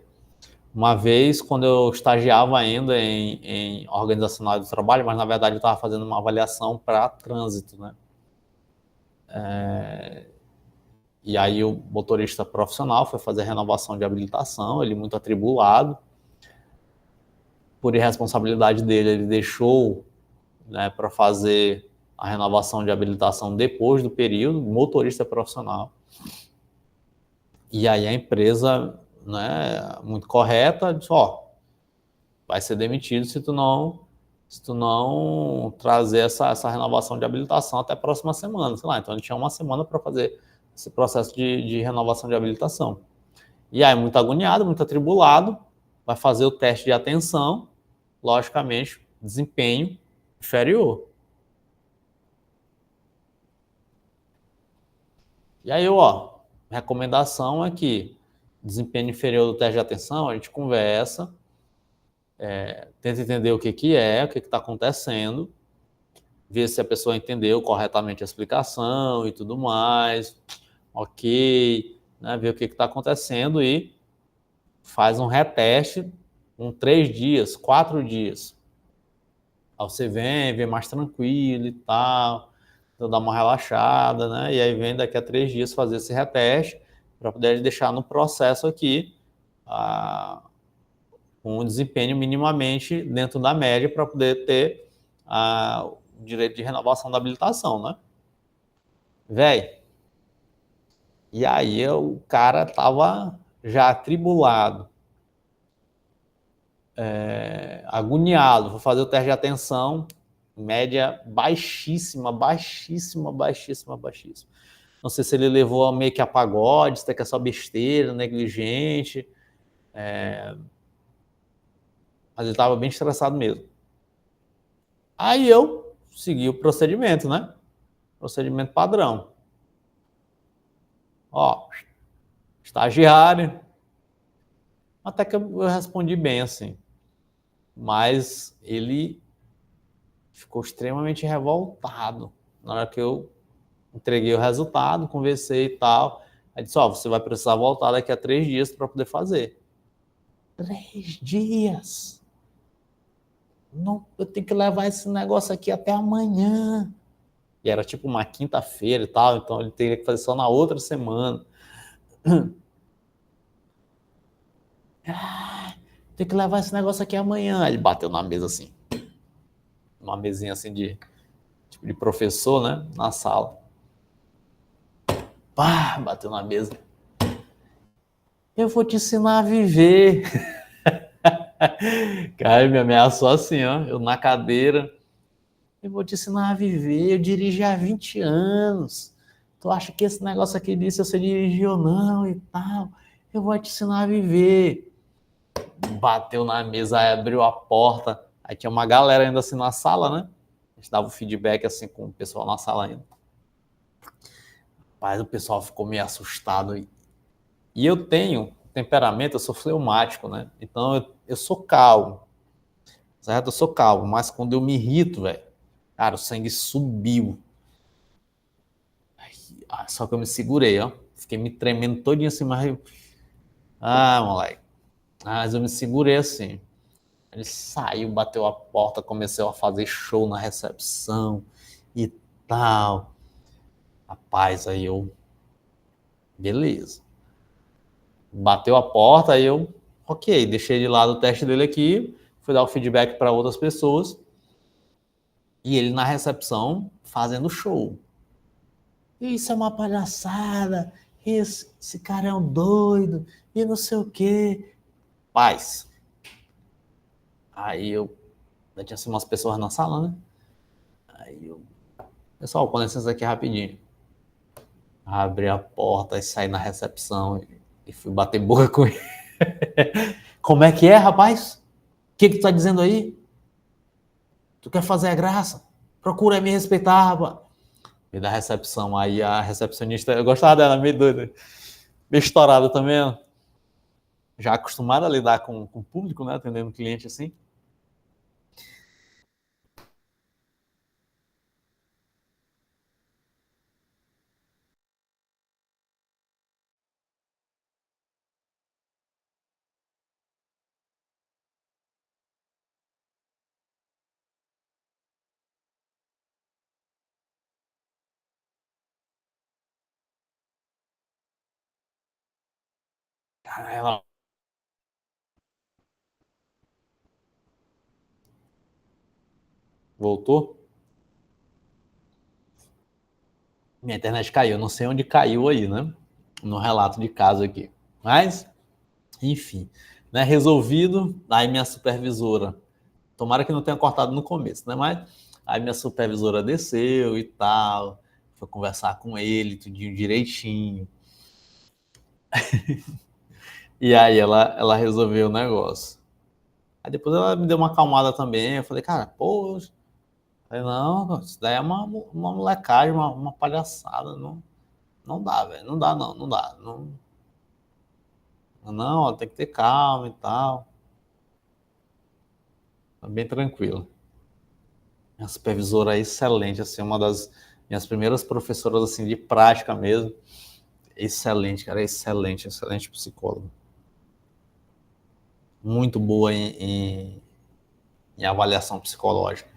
Uma vez, quando eu estagiava ainda em organizacional do trabalho, mas na verdade eu estava fazendo uma avaliação para trânsito, né? E aí o motorista profissional foi fazer a renovação de habilitação, ele muito atribulado, por irresponsabilidade dele, ele deixou, né, para fazer a renovação de habilitação depois do período, motorista profissional. E aí a empresa, né, muito correta, disse, vai ser demitido se tu não trazer essa renovação de habilitação até a próxima semana, sei lá. Então ele tinha uma semana para fazer esse processo de renovação de habilitação. E aí, muito agoniado, muito atribulado, vai fazer o teste de atenção, logicamente, desempenho inferior. E aí, recomendação é que desempenho inferior do teste de atenção, a gente conversa, tenta entender o que está acontecendo, ver se a pessoa entendeu corretamente a explicação e tudo mais, ok, né, ver o que está acontecendo e faz um reteste com 3 dias, 4 dias. Aí você vem mais tranquilo e tal, então dá uma relaxada, né? E aí vem daqui a 3 dias fazer esse reteste para poder deixar no processo aqui um desempenho minimamente dentro da média para poder ter o direito de renovação da habilitação, né? Véi, e aí o cara tava já atribulado, agoniado, vou fazer o teste de atenção, média baixíssima, baixíssima, baixíssima, baixíssima. Não sei se ele levou meio que a pagode, se é que é só besteira, negligente, mas ele estava bem estressado mesmo. Aí eu segui o procedimento, né? procedimento padrão. Ó, estagiário. Até que eu respondi bem assim. Mas ele ficou extremamente revoltado na hora que eu entreguei o resultado, conversei e tal. Aí disse, ó, você vai precisar voltar daqui a 3 dias para poder fazer. 3 dias? Não, eu tenho que levar esse negócio aqui até amanhã. E era tipo uma quinta-feira e tal, então ele teria que fazer só na outra semana. Ah, tem que levar esse negócio aqui amanhã. Aí ele bateu na mesa assim, uma mesinha assim de tipo de professor, né, na sala. Pá, bateu na mesa. Eu vou te ensinar a viver. Cara, me ameaçou assim, ó, eu na cadeira. Eu vou te ensinar a viver. Eu dirigi há 20 anos. Tu acha que esse negócio aqui disse se você dirigiu ou não e tal? Eu vou te ensinar a viver. Bateu na mesa, aí abriu a porta. Aí tinha uma galera ainda assim na sala, né? A gente dava o feedback assim com o pessoal na sala ainda. Mas o pessoal ficou meio assustado. E eu tenho temperamento, eu sou fleumático, né? Então eu sou calmo, certo? Eu sou calmo, mas quando eu me irrito, velho, cara, o sangue subiu. Só que eu me segurei, ó. Fiquei me tremendo todinho assim, mas. Ah, moleque. Mas eu me segurei assim. Ele saiu, bateu a porta, começou a fazer show na recepção e tal. Rapaz, aí eu. Beleza. Bateu a porta, aí eu. Ok, deixei de lado o teste dele aqui, fui dar o feedback para outras pessoas. E ele na recepção fazendo show. Isso é uma palhaçada. Esse cara é um doido. E não sei o quê. Paz. Aí eu. Já tinha assim, umas pessoas na sala, né? Aí eu. Pessoal, com licença aqui rapidinho. Abri a porta e saí na recepção e fui bater boca com ele. Como é que é, rapaz? O que tu tá dizendo aí? Tu quer fazer a graça? Procura me respeitar, rapaz. E da recepção, aí a recepcionista, eu gostava dela, meio doida, meio estourada também, ó. Já acostumada a lidar com o público, né? Atendendo cliente assim. Cara, ela voltou. Minha internet caiu. Não sei onde caiu aí, né? No relato de caso aqui. Mas, enfim, né? Resolvido. Aí minha supervisora, tomara que não tenha cortado no começo, né? Mas aí minha supervisora desceu e tal. Foi conversar com ele, tudinho direitinho. E aí ela resolveu o negócio. Aí depois ela me deu uma acalmada também. Eu falei, cara, pô, falei, não, isso daí é uma molecagem, uma palhaçada. Não, não dá, velho. Não dá, não, não dá. Não, não, ó, tem que ter calma e tal. Tá bem tranquilo. Minha supervisora é excelente, assim, uma das minhas primeiras professoras, assim, de prática mesmo. Excelente, cara, excelente, excelente psicóloga. Muito boa em avaliação psicológica.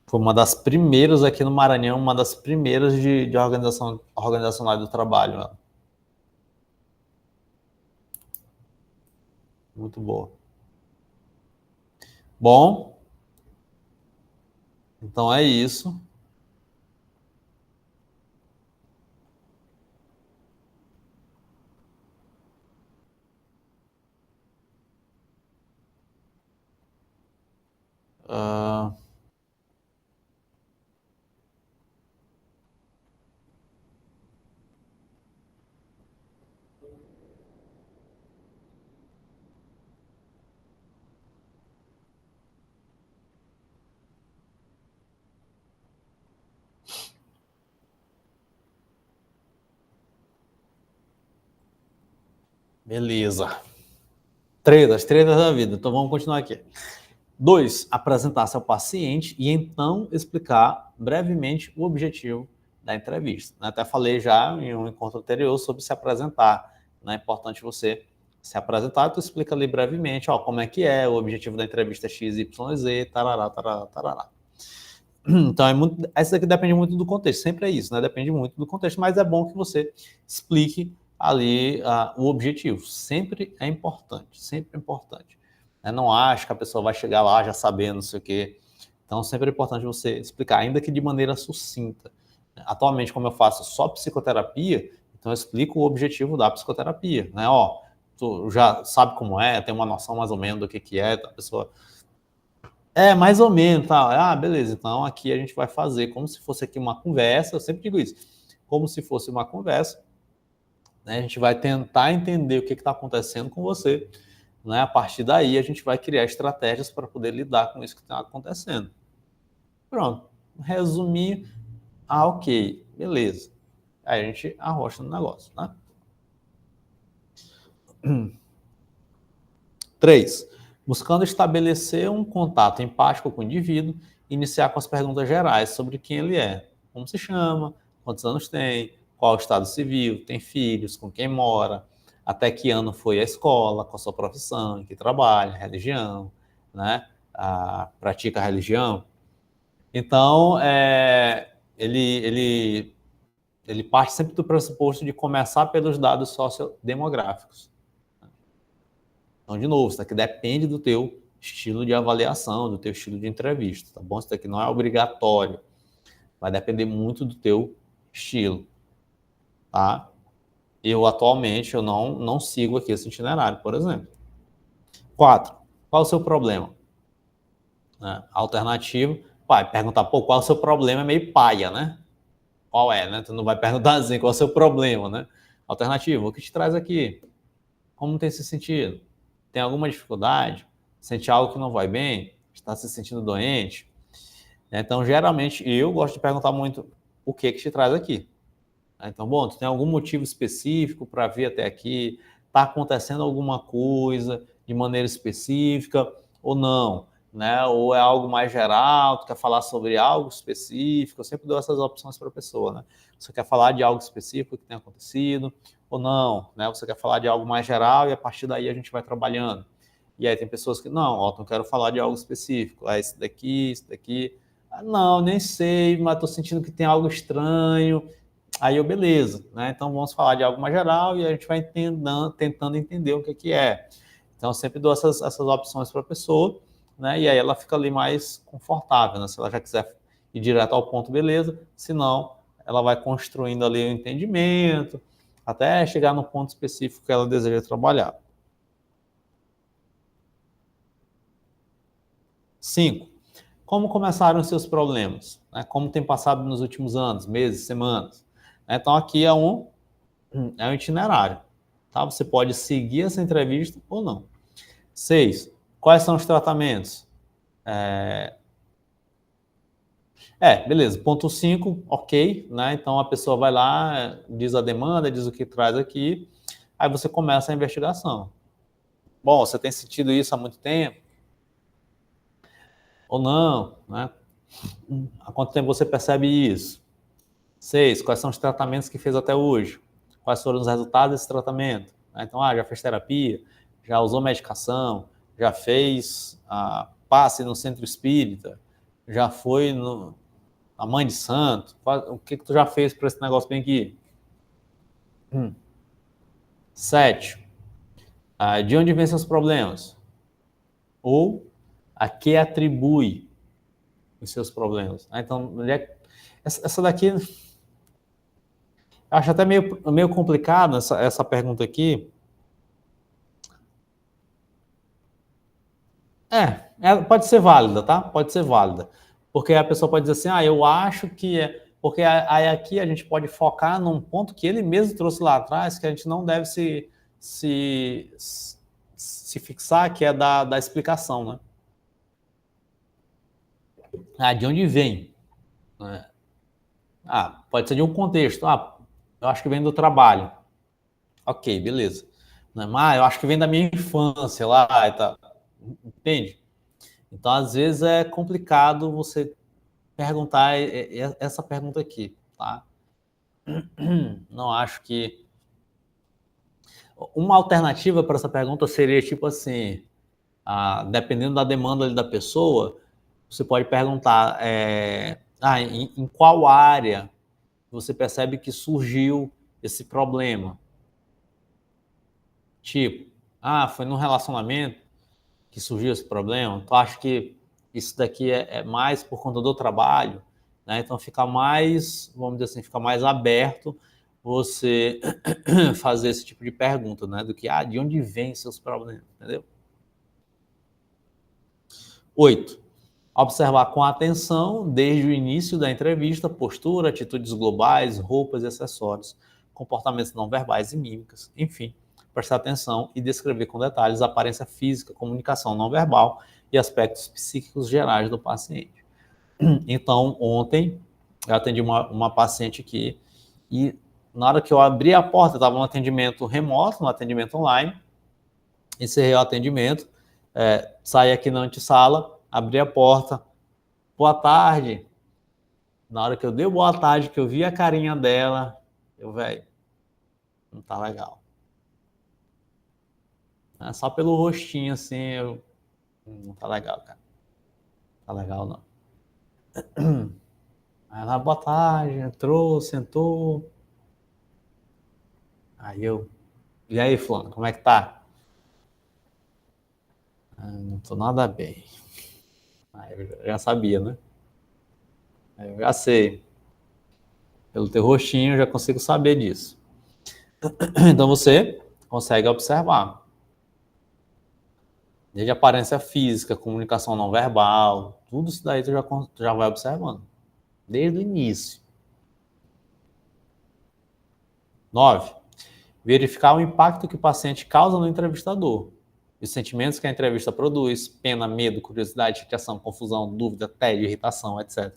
Foi uma das primeiras aqui no Maranhão, uma das primeiras de organização organizacional do trabalho. Né? Muito boa. Bom, então é isso. Uh, Beleza. As tretas da vida. Então vamos continuar aqui. 2, apresentar-se ao paciente e então explicar brevemente o objetivo da entrevista. Até falei já em um encontro anterior sobre se apresentar. É importante você se apresentar, tu explica ali brevemente, ó, como é que é, o objetivo da entrevista é XYZ, tarará, tarará, tarará. Então, essa daqui depende muito do contexto, sempre é isso, né? Depende muito do contexto, mas é bom que você explique ali o objetivo. Sempre é importante, sempre é importante. Não acho que a pessoa vai chegar lá já sabendo, não sei o quê. Então, sempre é importante você explicar, ainda que de maneira sucinta. Atualmente, como eu faço só psicoterapia, então eu explico o objetivo da psicoterapia, né? Ó, tu já sabe como é, tem uma noção mais ou menos do que é, a pessoa mais ou menos, tá? Ah, beleza. Então aqui a gente vai fazer como se fosse aqui uma conversa. Eu sempre digo isso, como se fosse uma conversa. Né? A gente vai tentar entender o que está acontecendo com você. Né? A partir daí a gente vai criar estratégias para poder lidar com isso que está acontecendo. Pronto. Resumir. Ah, ok, beleza. Aí a gente arrocha no negócio, né? 3. Buscando estabelecer um contato empático com o indivíduo, iniciar com as perguntas gerais sobre quem ele é, como se chama, quantos anos tem, qual o estado civil, tem filhos, com quem mora, até que ano foi à escola, qual a sua profissão, em que trabalha, religião, né? Pratica a religião. Então, ele parte sempre do pressuposto de começar pelos dados sociodemográficos. Então, de novo, isso daqui depende do teu estilo de avaliação, do teu estilo de entrevista, tá bom? Isso daqui não é obrigatório, vai depender muito do teu estilo, tá? Eu, atualmente, eu não sigo aqui esse itinerário, por exemplo. 4. Qual o seu problema? Alternativo, vai perguntar, pô, qual o seu problema é meio paia, né? Qual é, né? Tu não vai perguntar assim, qual é o seu problema, né? Alternativo, o que te traz aqui? Como tem se sentido? Tem alguma dificuldade? Sente algo que não vai bem? Está se sentindo doente? Então, geralmente, eu gosto de perguntar muito o que te traz aqui. Então, bom, tu tem algum motivo específico para vir até aqui? Está acontecendo alguma coisa de maneira específica ou não? Né? Ou é algo mais geral, tu quer falar sobre algo específico? Eu sempre dou essas opções para a pessoa, né? Você quer falar de algo específico que tem acontecido ou não? Né? Você quer falar de algo mais geral e a partir daí a gente vai trabalhando. E aí tem pessoas que, não quero falar de algo específico. Isso daqui, isso daqui. Não, nem sei, mas estou sentindo que tem algo estranho. Aí beleza, né? Então vamos falar de algo mais geral e a gente vai tentando entender o que é. Então eu sempre dou essas opções para a pessoa, né? E aí ela fica ali mais confortável, né? Se ela já quiser ir direto ao ponto, beleza. Se não, ela vai construindo ali o entendimento até chegar no ponto específico que ela deseja trabalhar. 5. Como começaram os seus problemas? Né? Como tem passado nos últimos anos, meses, semanas? Então aqui é um itinerário. Tá? Você pode seguir essa entrevista ou não. 6. Quais são os tratamentos? Beleza. Ponto 5, ok. Né? Então a pessoa vai lá, diz a demanda, diz o que traz aqui, aí você começa a investigação. Bom, você tem sentido isso há muito tempo? Ou não? Né? Há quanto tempo você percebe isso? 6. Quais são os tratamentos que fez até hoje? Quais foram os resultados desse tratamento? Então, já fez terapia, já usou medicação, já fez passe no centro espírita, já foi na mãe de santo. O que tu já fez para esse negócio bem aqui? 7. De onde vêm seus problemas? Ou a que atribui os seus problemas? Então, essa daqui... Acho até meio complicado essa pergunta aqui. Pode ser válida, tá? Pode ser válida. Porque a pessoa pode dizer assim, eu acho que é... Porque aí aqui a gente pode focar num ponto que ele mesmo trouxe lá atrás, que a gente não deve se fixar, que é da explicação, né? De onde vem? Pode ser de um contexto. Eu acho que vem do trabalho. Ok, beleza. Né? Mas eu acho que vem da minha infância lá e tal. Entende? Então, às vezes, é complicado você perguntar essa pergunta aqui, tá? Não acho que... Uma alternativa para essa pergunta seria tipo assim, dependendo da demanda da pessoa, você pode perguntar em qual área você percebe que surgiu esse problema. Tipo, foi num relacionamento que surgiu esse problema, então acho que isso daqui é mais por conta do trabalho, né? Então fica mais, vamos dizer assim, fica mais aberto você fazer esse tipo de pergunta, né? Do que, de onde vêm seus problemas, entendeu? 8. Observar com atenção, desde o início da entrevista, postura, atitudes globais, roupas e acessórios, comportamentos não verbais e mímicas, enfim, prestar atenção e descrever com detalhes a aparência física, comunicação não verbal e aspectos psíquicos gerais do paciente. Então, ontem, eu atendi uma paciente aqui e na hora que eu abri a porta, estava no atendimento remoto, no atendimento online, encerrei o atendimento, saí aqui na antessala, abri a porta, boa tarde. Na hora que eu dei boa tarde, que eu vi a carinha dela, velho, não tá legal. Só pelo rostinho, assim, não tá legal, cara. Não tá legal, não. Aí ela, boa tarde, entrou, sentou. Aí e aí, fulano, como é que tá? Não tô nada bem. Aí eu já sabia, né? Aí eu já sei. Pelo teu rostinho, eu já consigo saber disso. Então você consegue observar. Desde aparência física, comunicação não verbal, tudo isso daí tu já vai observando. Desde o início. 9. Verificar o impacto que o paciente causa no entrevistador. Os sentimentos que a entrevista produz, pena, medo, curiosidade, chateação, confusão, dúvida, tédio, irritação, etc.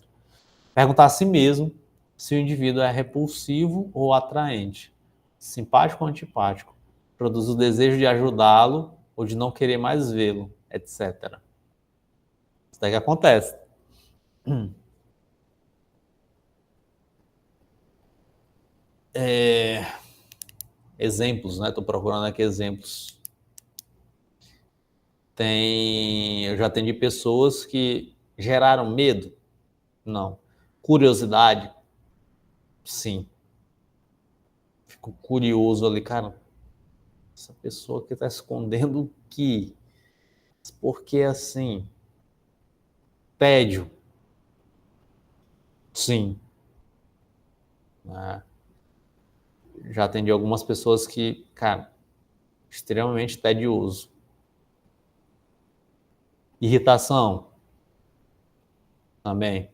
Perguntar a si mesmo se o indivíduo é repulsivo ou atraente, simpático ou antipático, produz o desejo de ajudá-lo ou de não querer mais vê-lo, etc. Isso daí que acontece. Exemplos, né? Estou procurando aqui exemplos. Eu já atendi pessoas que geraram medo? Não. Curiosidade? Sim. Fico curioso ali, cara. Essa pessoa que está escondendo o quê? Por que assim? Tédio? Sim. Né? Já atendi algumas pessoas que, cara, extremamente tedioso. Irritação? Também.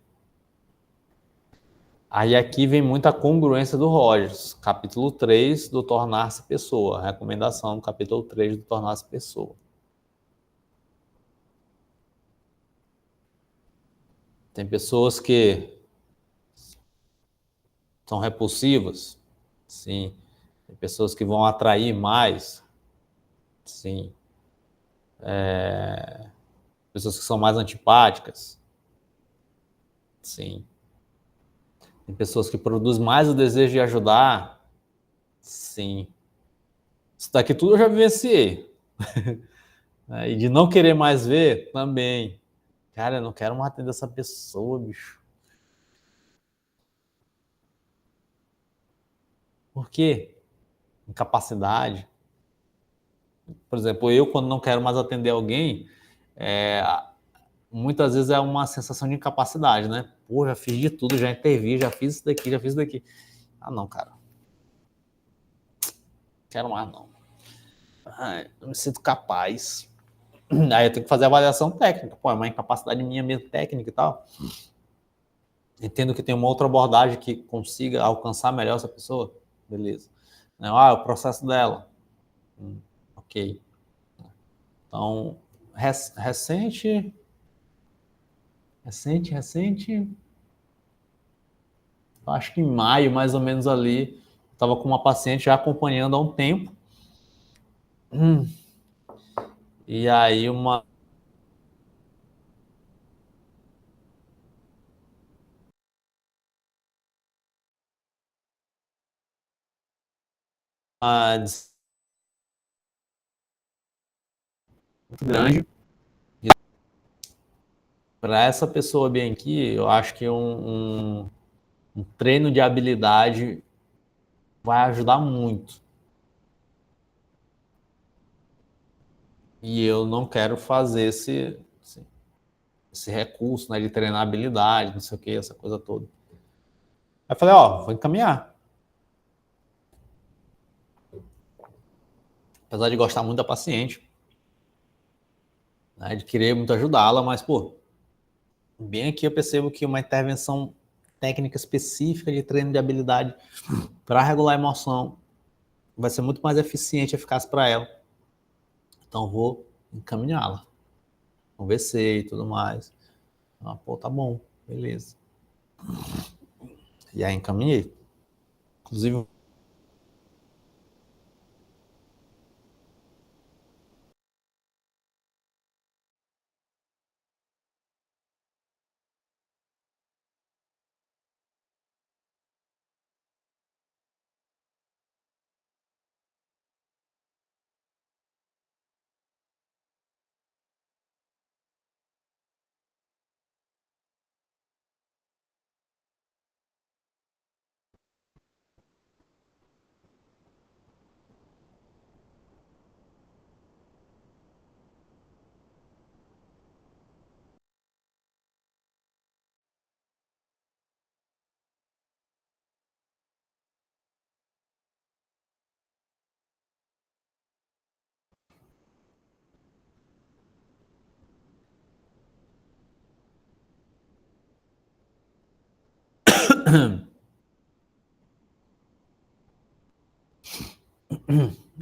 Aí aqui vem muita congruência do Rogers, capítulo 3 do Tornar-se Pessoa, recomendação do capítulo 3 do Tornar-se Pessoa. Tem pessoas que são repulsivas, sim. Tem pessoas que vão atrair mais, sim. Pessoas que são mais antipáticas, sim. Tem pessoas que produzem mais o desejo de ajudar, sim. Isso daqui tudo eu já vivenciei. E de não querer mais ver, também. Cara, eu não quero mais atender essa pessoa, bicho. Por quê? Incapacidade. Por exemplo, eu, quando não quero mais atender alguém, é, muitas vezes é uma sensação de incapacidade, né? Pô, já fiz de tudo, já intervi, já fiz isso daqui, já fiz isso daqui. Não, cara. Quero mais, não. Eu me sinto capaz. Aí eu tenho que fazer avaliação técnica. Pô, é uma incapacidade minha mesmo, técnica e tal. Entendo que tem uma outra abordagem que consiga alcançar melhor essa pessoa. Beleza. O processo dela. Ok. Então, recente. Acho que em maio, mais ou menos ali, estava com uma paciente já acompanhando há um tempo. E aí uma muito grande. Para essa pessoa bem aqui, eu acho que um treino de habilidade vai ajudar muito. E eu não quero fazer esse recurso, né, de treinar habilidade, não sei o que, essa coisa toda. Aí eu falei, ó, vou encaminhar. Apesar de gostar muito da paciente, né, de querer muito ajudá-la, mas, pô, bem aqui eu percebo que uma intervenção técnica específica de treino de habilidade para regular a emoção vai ser muito mais eficiente e eficaz para ela. Então vou encaminhá-la. Conversei e tudo mais. Ah, pô, tá bom, beleza. E aí encaminhei. Inclusive,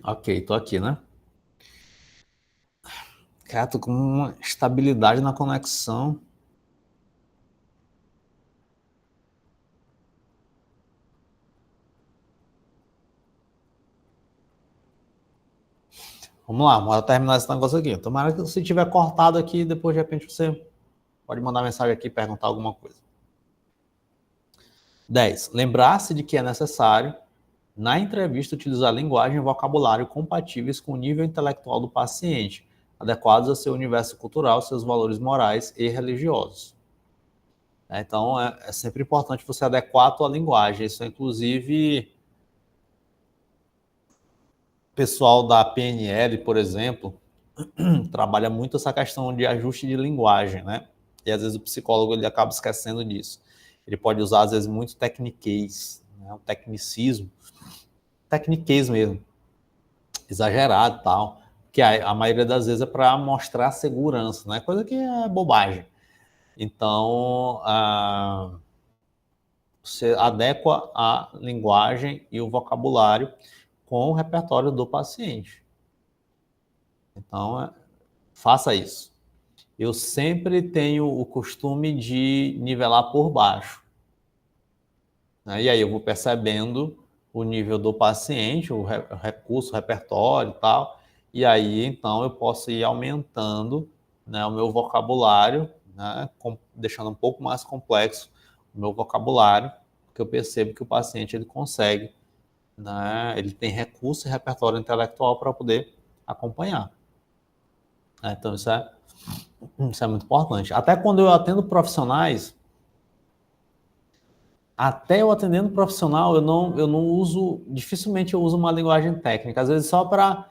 ok, tô aqui, né? Cara, tô com uma estabilidade na conexão. Vamos lá, bora terminar esse negócio aqui. Tomara que se tiver cortado aqui, depois de repente você pode mandar mensagem aqui e perguntar alguma coisa. 10. Lembrar-se de que é necessário, na entrevista, utilizar linguagem e vocabulário compatíveis com o nível intelectual do paciente, adequados ao seu universo cultural, seus valores morais e religiosos. Então, é sempre importante você adequar a tua linguagem. Isso, inclusive, o pessoal da PNL, por exemplo, trabalha muito essa questão de ajuste de linguagem, né? E às vezes o psicólogo ele acaba esquecendo disso. Ele pode usar, às vezes, muito tecniquez, né? Um tecnicismo, tecniquez mesmo, exagerado e tal, que a maioria das vezes é para mostrar segurança, né? Coisa que é bobagem. Então, você adequa a linguagem e o vocabulário com o repertório do paciente. Então, faça isso. Eu sempre tenho o costume de nivelar por baixo, né? E aí eu vou percebendo o nível do paciente, o recurso, o repertório e tal, e aí então eu posso ir aumentando, né, o meu vocabulário, né, deixando um pouco mais complexo o meu vocabulário, porque eu percebo que o paciente ele consegue, né, ele tem recurso e repertório intelectual para poder acompanhar, né? Então isso é muito importante. Até quando eu atendo profissionais, até eu atendendo profissional, eu não uso, dificilmente eu uso uma linguagem técnica. Às vezes só para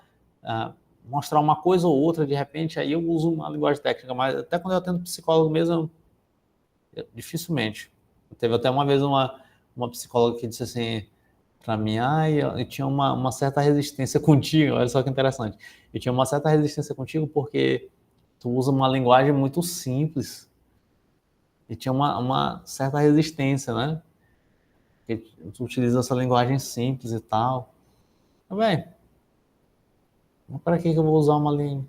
mostrar uma coisa ou outra, de repente, aí eu uso uma linguagem técnica, mas até quando eu atendo psicólogo mesmo, dificilmente. Teve até uma vez uma psicóloga que disse assim para mim, eu tinha uma certa resistência contigo, olha só que interessante. Eu tinha uma certa resistência contigo porque tu usa uma linguagem muito simples e tinha uma certa resistência, né? Porque tu utiliza essa linguagem simples e tal. Mas, mas para que eu vou usar uma língua?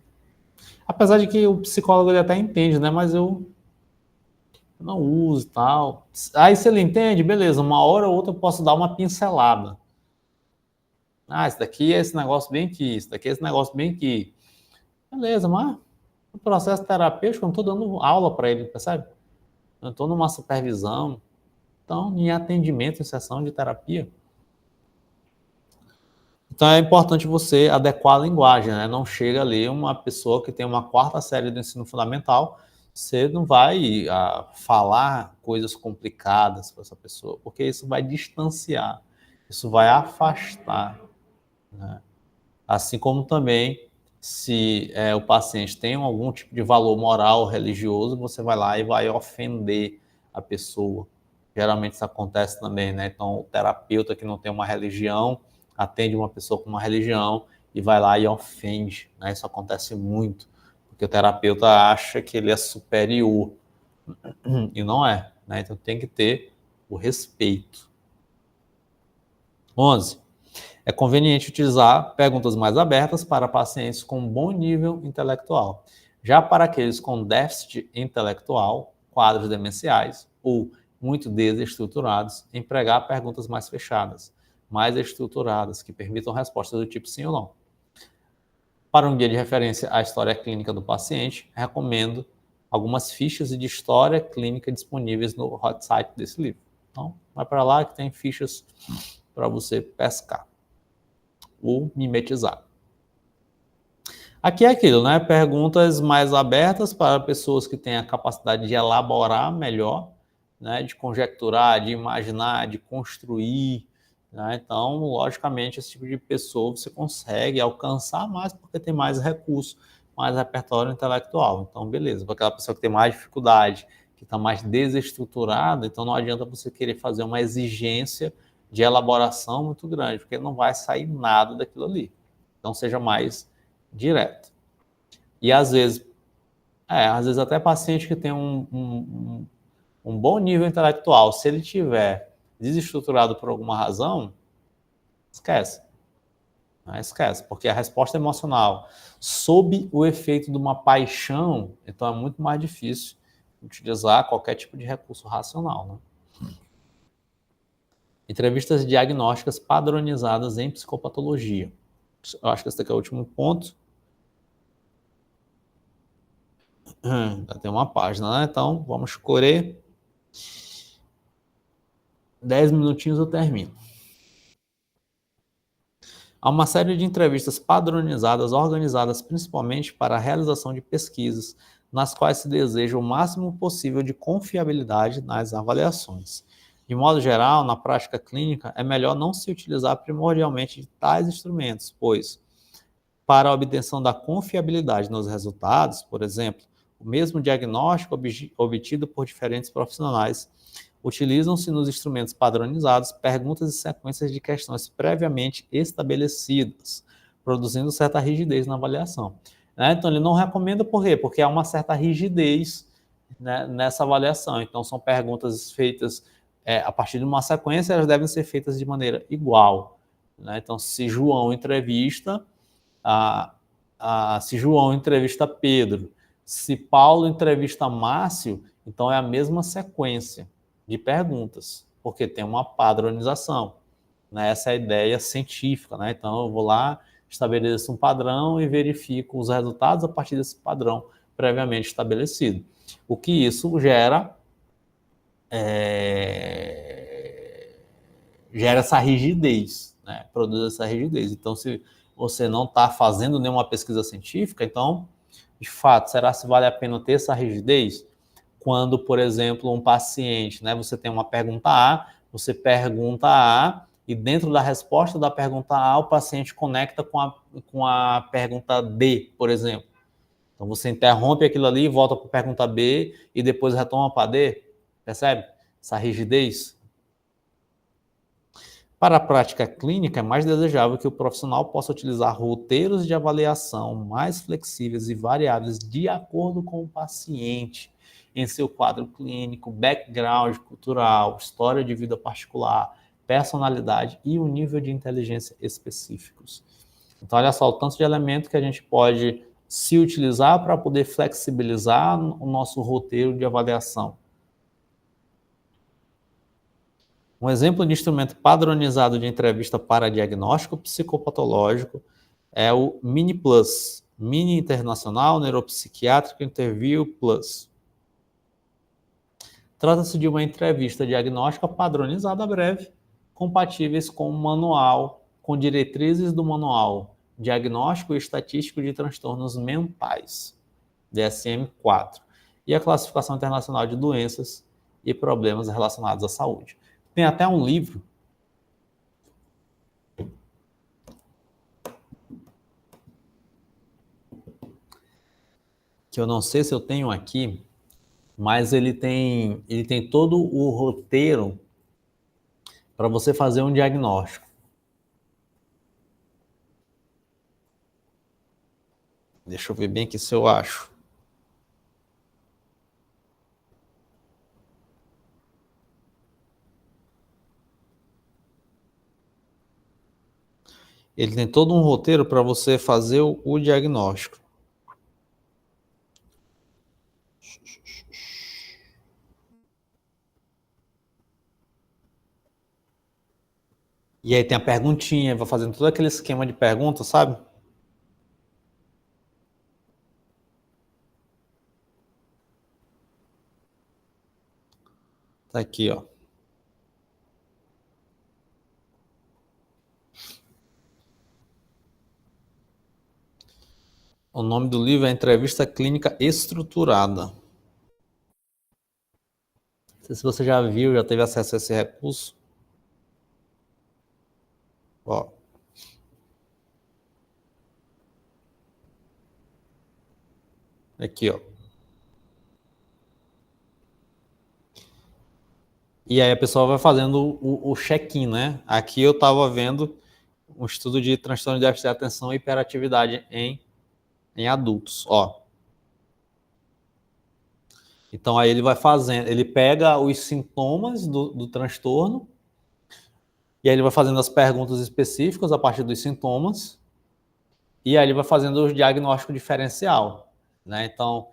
Apesar de que o psicólogo ele até entende, né? Mas eu não uso e tal. Aí se ele entende, beleza, uma hora ou outra eu posso dar uma pincelada. esse daqui é esse negócio bem aqui, esse daqui é esse negócio bem aqui. Beleza, mas no processo terapêutico eu não estou dando aula para ele, percebe? Eu estou numa supervisão, então em atendimento, em sessão de terapia. Então é importante você adequar a linguagem, né? Não chega ali uma pessoa que tem uma 4ª série do ensino fundamental, você não vai falar coisas complicadas para essa pessoa, porque isso vai distanciar, isso vai afastar, né? Assim como também, se o paciente tem algum tipo de valor moral, religioso, você vai lá e vai ofender a pessoa. Geralmente isso acontece também, né? Então, o terapeuta que não tem uma religião, atende uma pessoa com uma religião e vai lá e ofende, né? Isso acontece muito, porque o terapeuta acha que ele é superior, e não é, né? Então, tem que ter o respeito. 11. É conveniente utilizar perguntas mais abertas para pacientes com bom nível intelectual. Já para aqueles com déficit intelectual, quadros demenciais ou muito desestruturados, empregar perguntas mais fechadas, mais estruturadas, que permitam respostas do tipo sim ou não. Para um guia de referência à história clínica do paciente, recomendo algumas fichas de história clínica disponíveis no hot site desse livro. Então, vai para lá que tem fichas para você pescar ou mimetizar. Aqui é aquilo, né? Perguntas mais abertas para pessoas que têm a capacidade de elaborar melhor, né? De conjecturar, de imaginar, de construir, né? Então, logicamente, esse tipo de pessoa você consegue alcançar mais porque tem mais recurso, mais repertório intelectual. Então, beleza. Para aquela pessoa que tem mais dificuldade, que está mais desestruturada, então não adianta você querer fazer uma exigência de elaboração muito grande, porque não vai sair nada daquilo ali. Então, seja mais direto. E às vezes até paciente que tem um bom nível intelectual, se ele tiver desestruturado por alguma razão, esquece. Esquece, porque a resposta emocional sob o efeito de uma paixão, então é muito mais difícil utilizar qualquer tipo de recurso racional, né? Entrevistas diagnósticas padronizadas em psicopatologia. Eu acho que esse aqui é o último ponto. Já tem uma página, né? Então, vamos correr. 10 minutinhos eu termino. Há uma série de entrevistas padronizadas, organizadas principalmente para a realização de pesquisas, nas quais se deseja o máximo possível de confiabilidade nas avaliações. De modo geral, na prática clínica, é melhor não se utilizar primordialmente de tais instrumentos, pois, para a obtenção da confiabilidade nos resultados, por exemplo, o mesmo diagnóstico obtido por diferentes profissionais, utilizam-se nos instrumentos padronizados perguntas e sequências de questões previamente estabelecidas, produzindo certa rigidez na avaliação. Então, ele não recomenda por quê? Porque há uma certa rigidez, né, nessa avaliação. Então, são perguntas feitas a partir de uma sequência, elas devem ser feitas de maneira igual. Então, se João entrevista se João entrevista Pedro, se Paulo entrevista Márcio, então é a mesma sequência de perguntas, porque tem uma padronização, né? Essa é a ideia científica, né? Então eu vou lá, estabeleço um padrão e verifico os resultados a partir desse padrão previamente estabelecido. O que isso gera essa rigidez, né? Produz essa rigidez. Então, se você não está fazendo nenhuma pesquisa científica, então, de fato, será se vale a pena ter essa rigidez? Quando, por exemplo, um paciente, né, você tem uma pergunta A, você pergunta A, e dentro da resposta da pergunta A, o paciente conecta com a pergunta B, por exemplo. Então, você interrompe aquilo ali, volta para a pergunta B, e depois retoma para a D. Percebe? Essa rigidez. Para a prática clínica, é mais desejável que o profissional possa utilizar roteiros de avaliação mais flexíveis e variáveis de acordo com o paciente, em seu quadro clínico, background cultural, história de vida particular, personalidade e o nível de inteligência específicos. Então, olha só o tanto de elemento que a gente pode se utilizar para poder flexibilizar o nosso roteiro de avaliação. Um exemplo de instrumento padronizado de entrevista para diagnóstico psicopatológico é o Mini Plus, Mini Internacional Neuropsiquiátrico Interview Plus. Trata-se de uma entrevista diagnóstica padronizada breve, compatíveis com o manual, com diretrizes do manual Diagnóstico e Estatístico de Transtornos Mentais, DSM-4, e a Classificação Internacional de Doenças e Problemas Relacionados à Saúde. Tem até um livro que eu não sei se eu tenho aqui, mas ele tem todo o roteiro para você fazer um diagnóstico. Deixa eu ver bem aqui se eu acho. Ele tem todo um roteiro para você fazer o diagnóstico. E aí tem a perguntinha, vai fazendo todo aquele esquema de perguntas, sabe? Tá aqui, ó. O nome do livro é Entrevista Clínica Estruturada. Não sei se você já viu, já teve acesso a esse recurso. Ó. Aqui, ó. E aí a pessoa vai fazendo o check-in, né? Aqui eu estava vendo um estudo de transtorno de déficit de atenção e hiperatividade em adultos, ó. Então aí ele vai fazendo, ele pega os sintomas do transtorno e aí ele vai fazendo as perguntas específicas a partir dos sintomas e aí ele vai fazendo o diagnóstico diferencial, né? Então,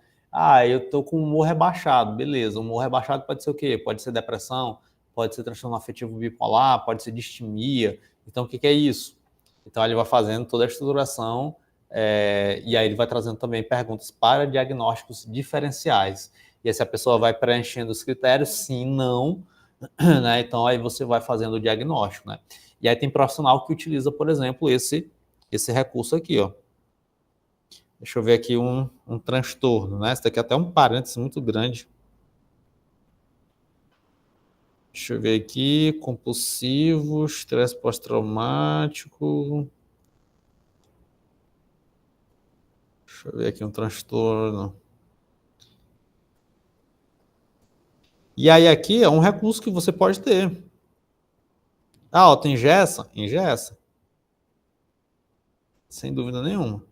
eu tô com humor rebaixado, beleza. O humor rebaixado pode ser o quê? Pode ser depressão, pode ser transtorno afetivo bipolar, pode ser distimia. Então, o que é isso? Então, ele vai fazendo toda a estruturação e aí ele vai trazendo também perguntas para diagnósticos diferenciais. E aí, se a pessoa vai preenchendo os critérios, sim, não, né? Então, aí você vai fazendo o diagnóstico, né? E aí tem profissional que utiliza, por exemplo, esse recurso aqui, ó. Deixa eu ver aqui um transtorno, né? Esse daqui é até um parênteses muito grande. Deixa eu ver aqui, compulsivo, estresse pós-traumático. Deixa eu ver aqui um transtorno. E aí aqui é um recurso que você pode ter. Engessa? Engessa. Sem dúvida nenhuma.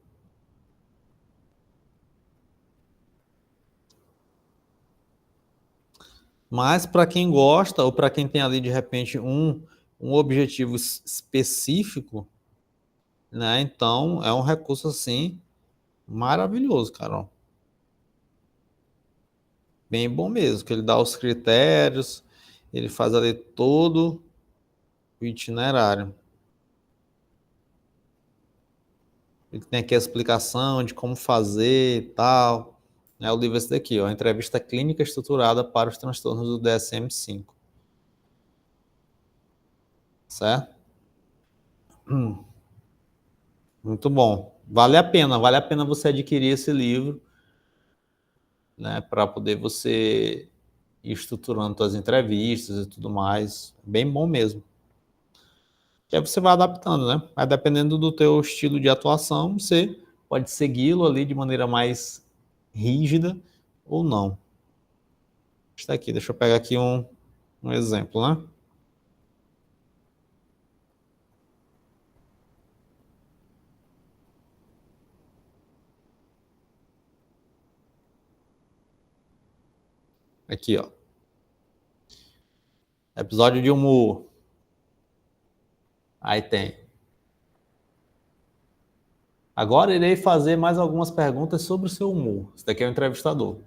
Mas para quem gosta, ou para quem tem ali de repente um objetivo específico, né? Então é um recurso assim maravilhoso, Carol. Bem bom mesmo, que ele dá os critérios, ele faz ali todo o itinerário. Ele tem aqui a explicação de como fazer e tal. É o livro esse daqui, ó, Entrevista Clínica Estruturada para os Transtornos do DSM-5. Certo? Muito bom. Vale a pena você adquirir esse livro, né, para poder você ir estruturando suas entrevistas e tudo mais. Bem bom mesmo. E aí você vai adaptando, né? Vai dependendo do teu estilo de atuação, você pode segui-lo ali de maneira mais rígida ou não. Está aqui, deixa eu pegar aqui um exemplo, né? Aqui, ó. Episódio de humor. Aí tem. Agora irei fazer mais algumas perguntas sobre o seu humor. Esse daqui é o entrevistador.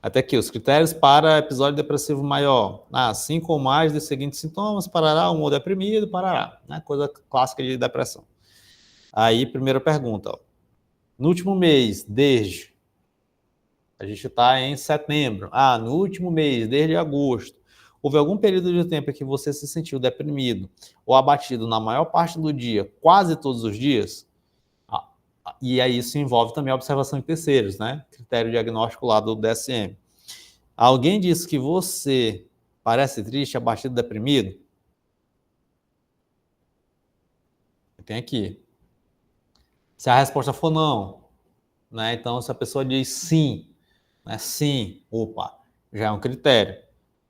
Até aqui, os critérios para episódio depressivo maior. 5 ou mais dos seguintes sintomas, parará, humor deprimido, parará. Né? Coisa clássica de depressão. Aí, primeira pergunta. Ó. No último mês, desde... A gente está em setembro. No último mês, desde agosto. Houve algum período de tempo em que você se sentiu deprimido ou abatido na maior parte do dia, quase todos os dias? E aí isso envolve também a observação de terceiros, né? Critério diagnóstico lá do DSM. Alguém disse que você parece triste, abatido, deprimido? Tem aqui. Se a resposta for não, né? Então, se a pessoa diz sim, né? Sim, opa, já é um critério.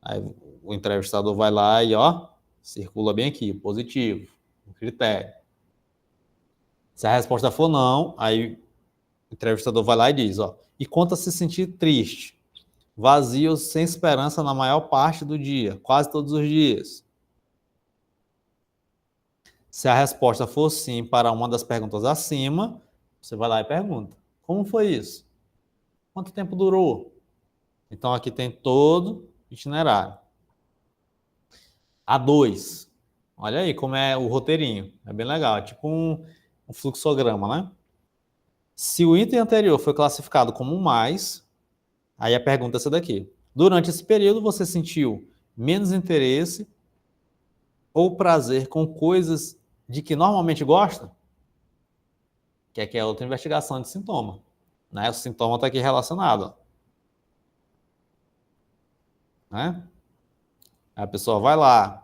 Aí o entrevistador vai lá e, ó, circula bem aqui, positivo, um critério. Se a resposta for não, aí o entrevistador vai lá e diz, ó, e conta se sentir triste, vazio, sem esperança na maior parte do dia, quase todos os dias. Se a resposta for sim para uma das perguntas acima, você vai lá e pergunta, como foi isso? Quanto tempo durou? Então aqui tem todo o itinerário. A2. Olha aí como é o roteirinho. É bem legal. É tipo um fluxograma, né? Se o item anterior foi classificado como um mais, aí a pergunta é essa daqui. Durante esse período, você sentiu menos interesse ou prazer com coisas de que normalmente gosta? Que aqui é outra investigação de sintoma. Né? O sintoma está aqui relacionado. Né? Aí a pessoa vai lá.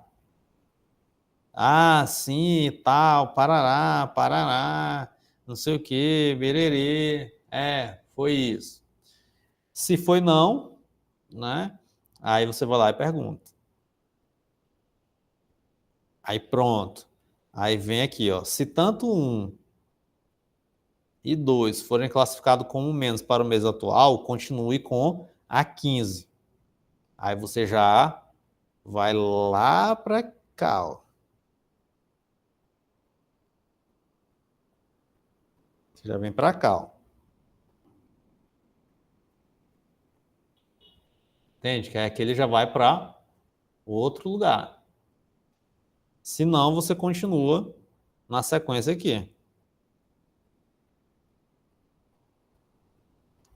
Sim, tal, parará, parará, não sei o que, bererê. Foi isso. Se foi não, né? Aí você vai lá e pergunta. Aí pronto. Aí vem aqui, ó. Se tanto 1 e 2 forem classificados como menos para o mês atual, continue com a 15. Aí você já vai lá para cá, ó. Você já vem para cá, ó. Entende? Que é que ele já vai para outro lugar. Se não, você continua na sequência aqui.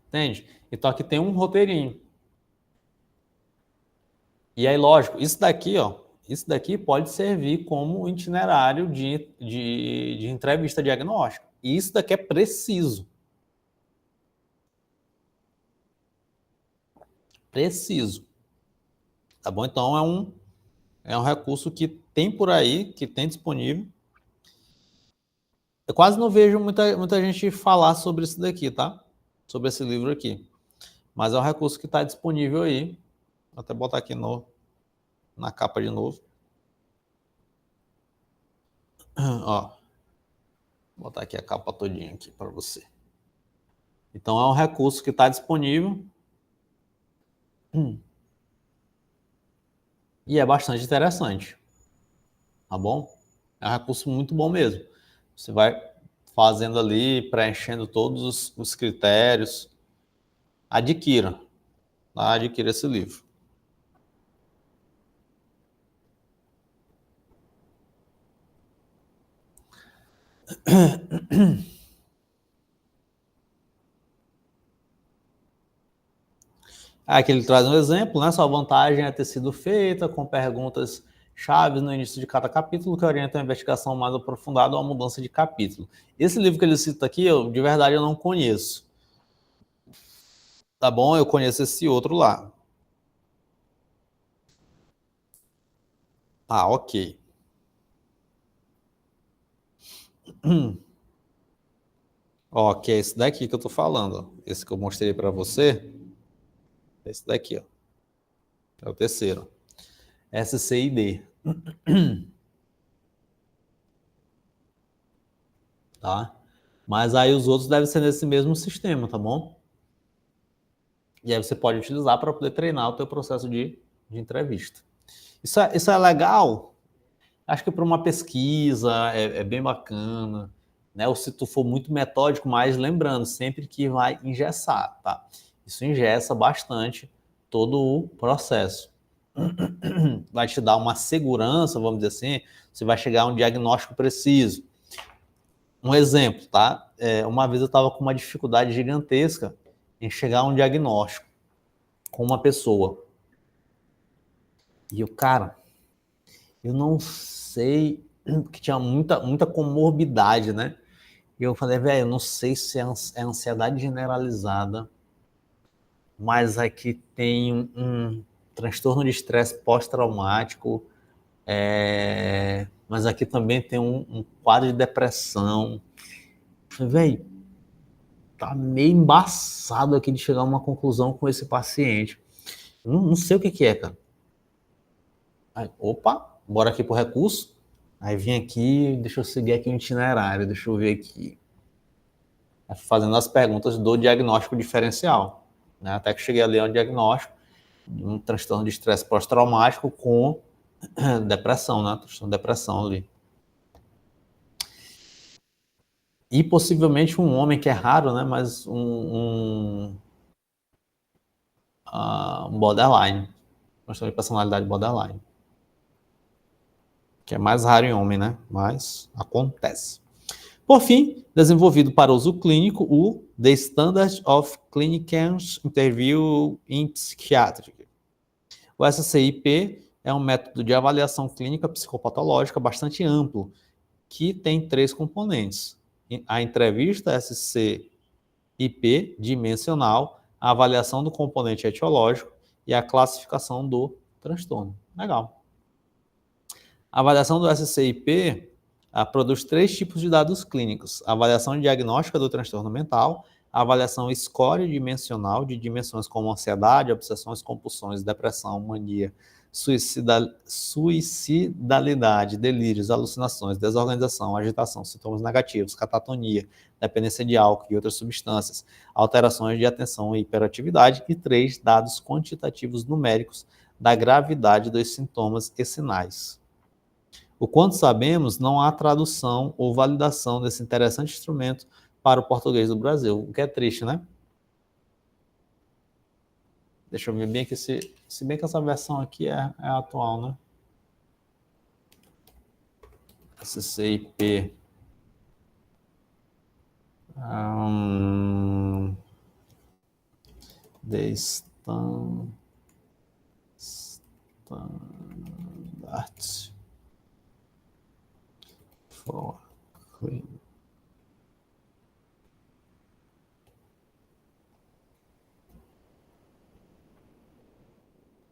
Entende? Então aqui tem um roteirinho. E aí, lógico, isso daqui pode servir como itinerário de entrevista diagnóstica. E isso daqui é preciso. Preciso. Tá bom? Então é um recurso que tem por aí, que tem disponível. Eu quase não vejo muita gente falar sobre isso daqui, tá? Sobre esse livro aqui. Mas é um recurso que está disponível aí. Vou até botar aqui na capa de novo. Ó, vou botar aqui a capa todinha aqui para você. Então é um recurso que está disponível e é bastante interessante, tá bom? É um recurso muito bom mesmo. Você vai fazendo ali, preenchendo todos os critérios. Adquira, tá? Adquira esse livro. Aqui ele traz um exemplo, né? Sua vantagem é ter sido feita com perguntas chaves no início de cada capítulo que orientam a investigação mais aprofundada ou a mudança de capítulo. Esse livro que ele cita aqui, de verdade eu não conheço. Tá bom? Eu conheço esse outro lá. Ok. Ó, que é esse daqui que eu tô falando. Esse que eu mostrei para você. Esse daqui, ó. É o terceiro. SCID. Tá? Mas aí os outros devem ser nesse mesmo sistema, tá bom? E aí você pode utilizar para poder treinar o teu processo de entrevista. Isso é legal? Acho que para uma pesquisa é bem bacana, né? Ou se tu for muito metódico, mas lembrando, sempre que vai engessar, tá? Isso engessa bastante todo o processo. Vai te dar uma segurança, vamos dizer assim, você vai chegar a um diagnóstico preciso. Um exemplo, tá? Uma vez eu estava com uma dificuldade gigantesca em chegar a um diagnóstico com uma pessoa. E o cara, eu não sei, que tinha muita comorbidade, né? E eu falei, velho, eu não sei se é ansiedade generalizada, mas aqui tem um transtorno de estresse pós-traumático, mas aqui também tem um quadro de depressão. Eu falei, velho, tá meio embaçado aqui de chegar a uma conclusão com esse paciente. Não sei o que é, cara. Aí, opa, bora aqui pro recurso. Aí vim aqui, deixa eu seguir aqui o itinerário, deixa eu ver aqui. Fazendo as perguntas do diagnóstico diferencial, né? Até que cheguei ali ao diagnóstico de um transtorno de estresse pós-traumático com depressão, né? Transtorno de depressão ali. E possivelmente um homem, que é raro, né? Mas um borderline, transtorno de personalidade borderline. Que é mais raro em homem, né? Mas acontece. Por fim, desenvolvido para uso clínico, o The Standard of Clinical Interview in Psychiatry. O SCIP é um método de avaliação clínica psicopatológica bastante amplo, que tem 3 componentes. A entrevista SCIP dimensional, a avaliação do componente etiológico e a classificação do transtorno. Legal. A avaliação do SCIP produz 3 tipos de dados clínicos: a avaliação diagnóstica do transtorno mental, a avaliação score dimensional de dimensões como ansiedade, obsessões, compulsões, depressão, mania, suicidalidade, delírios, alucinações, desorganização, agitação, sintomas negativos, catatonia, dependência de álcool e outras substâncias, alterações de atenção e hiperatividade, e 3 dados quantitativos numéricos da gravidade dos sintomas e sinais. O quanto sabemos, não há tradução ou validação desse interessante instrumento para o português do Brasil, o que é triste, né? Deixa eu ver bem que se bem que essa versão aqui é atual, né? SCIP. The Standard for Clean.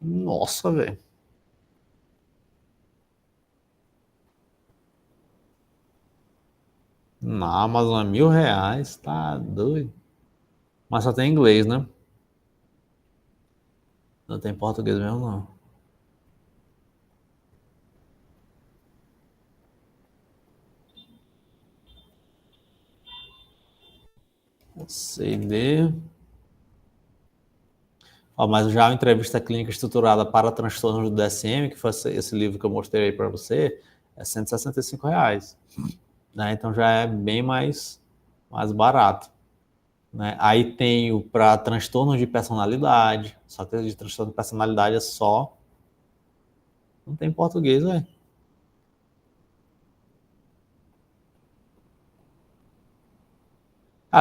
Nossa, velho. Na Amazon é R$1.000, tá doido. Mas só tem inglês, né? Não tem português mesmo, não. CD. Mas já a entrevista clínica estruturada para transtornos do DSM, que foi esse livro que eu mostrei aí para você, é R$165. Né? Então já é bem mais barato. Né? Aí tem o para transtornos de personalidade, só que de transtorno de personalidade é só. Não tem português, velho.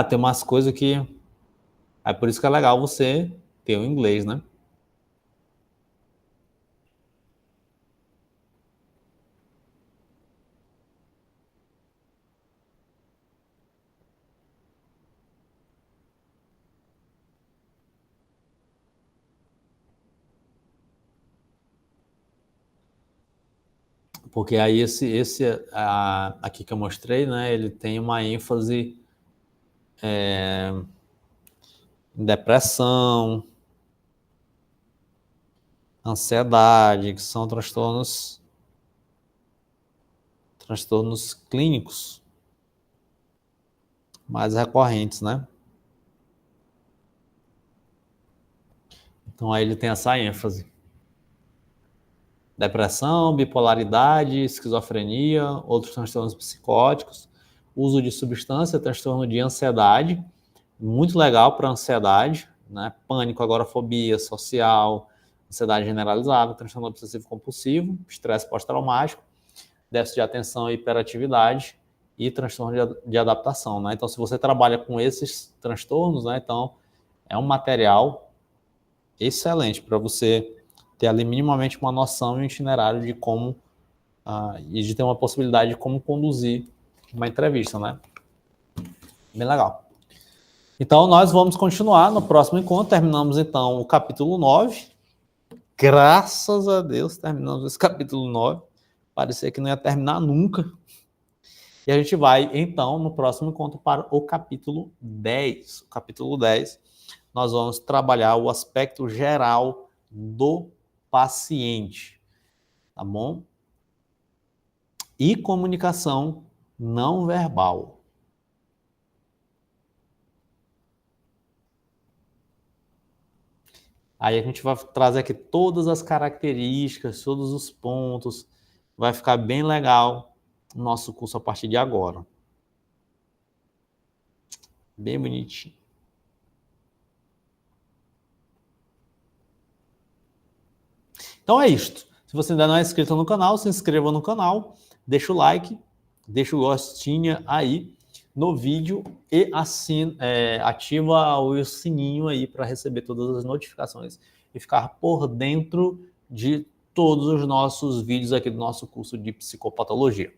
Tem umas coisas que. É por isso que é legal você ter o inglês, né? Porque aí esse aqui que eu mostrei, né? Ele tem uma ênfase em depressão, ansiedade, que são transtornos clínicos mais recorrentes, né? Então aí ele tem essa ênfase. Depressão, bipolaridade, esquizofrenia, outros transtornos psicóticos, uso de substância, transtorno de ansiedade, muito legal para ansiedade, né? Pânico, agorafobia social, ansiedade generalizada, transtorno obsessivo compulsivo, estresse pós-traumático, déficit de atenção e hiperatividade e transtorno de adaptação, né? Então, se você trabalha com esses transtornos, né? Então, é um material excelente para você ter ali minimamente uma noção e um itinerário de como e de ter uma possibilidade de como conduzir uma entrevista, né? Bem legal. Então, nós vamos continuar no próximo encontro. Terminamos, então, o capítulo 9. Graças a Deus, terminamos esse capítulo 9. Parecia que não ia terminar nunca. E a gente vai, então, no próximo encontro para o capítulo 10. O capítulo 10, nós vamos trabalhar o aspecto geral do paciente, tá bom? E comunicação não verbal. Aí a gente vai trazer aqui todas as características, todos os pontos. Vai ficar bem legal o nosso curso a partir de agora. Bem bonitinho. Então é isto. Se você ainda não é inscrito no canal, se inscreva no canal, deixa o like, deixa o gostinho aí no vídeo e ativa o sininho aí para receber todas as notificações e ficar por dentro de todos os nossos vídeos aqui do nosso curso de psicopatologia.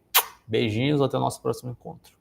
Beijinhos, até o nosso próximo encontro.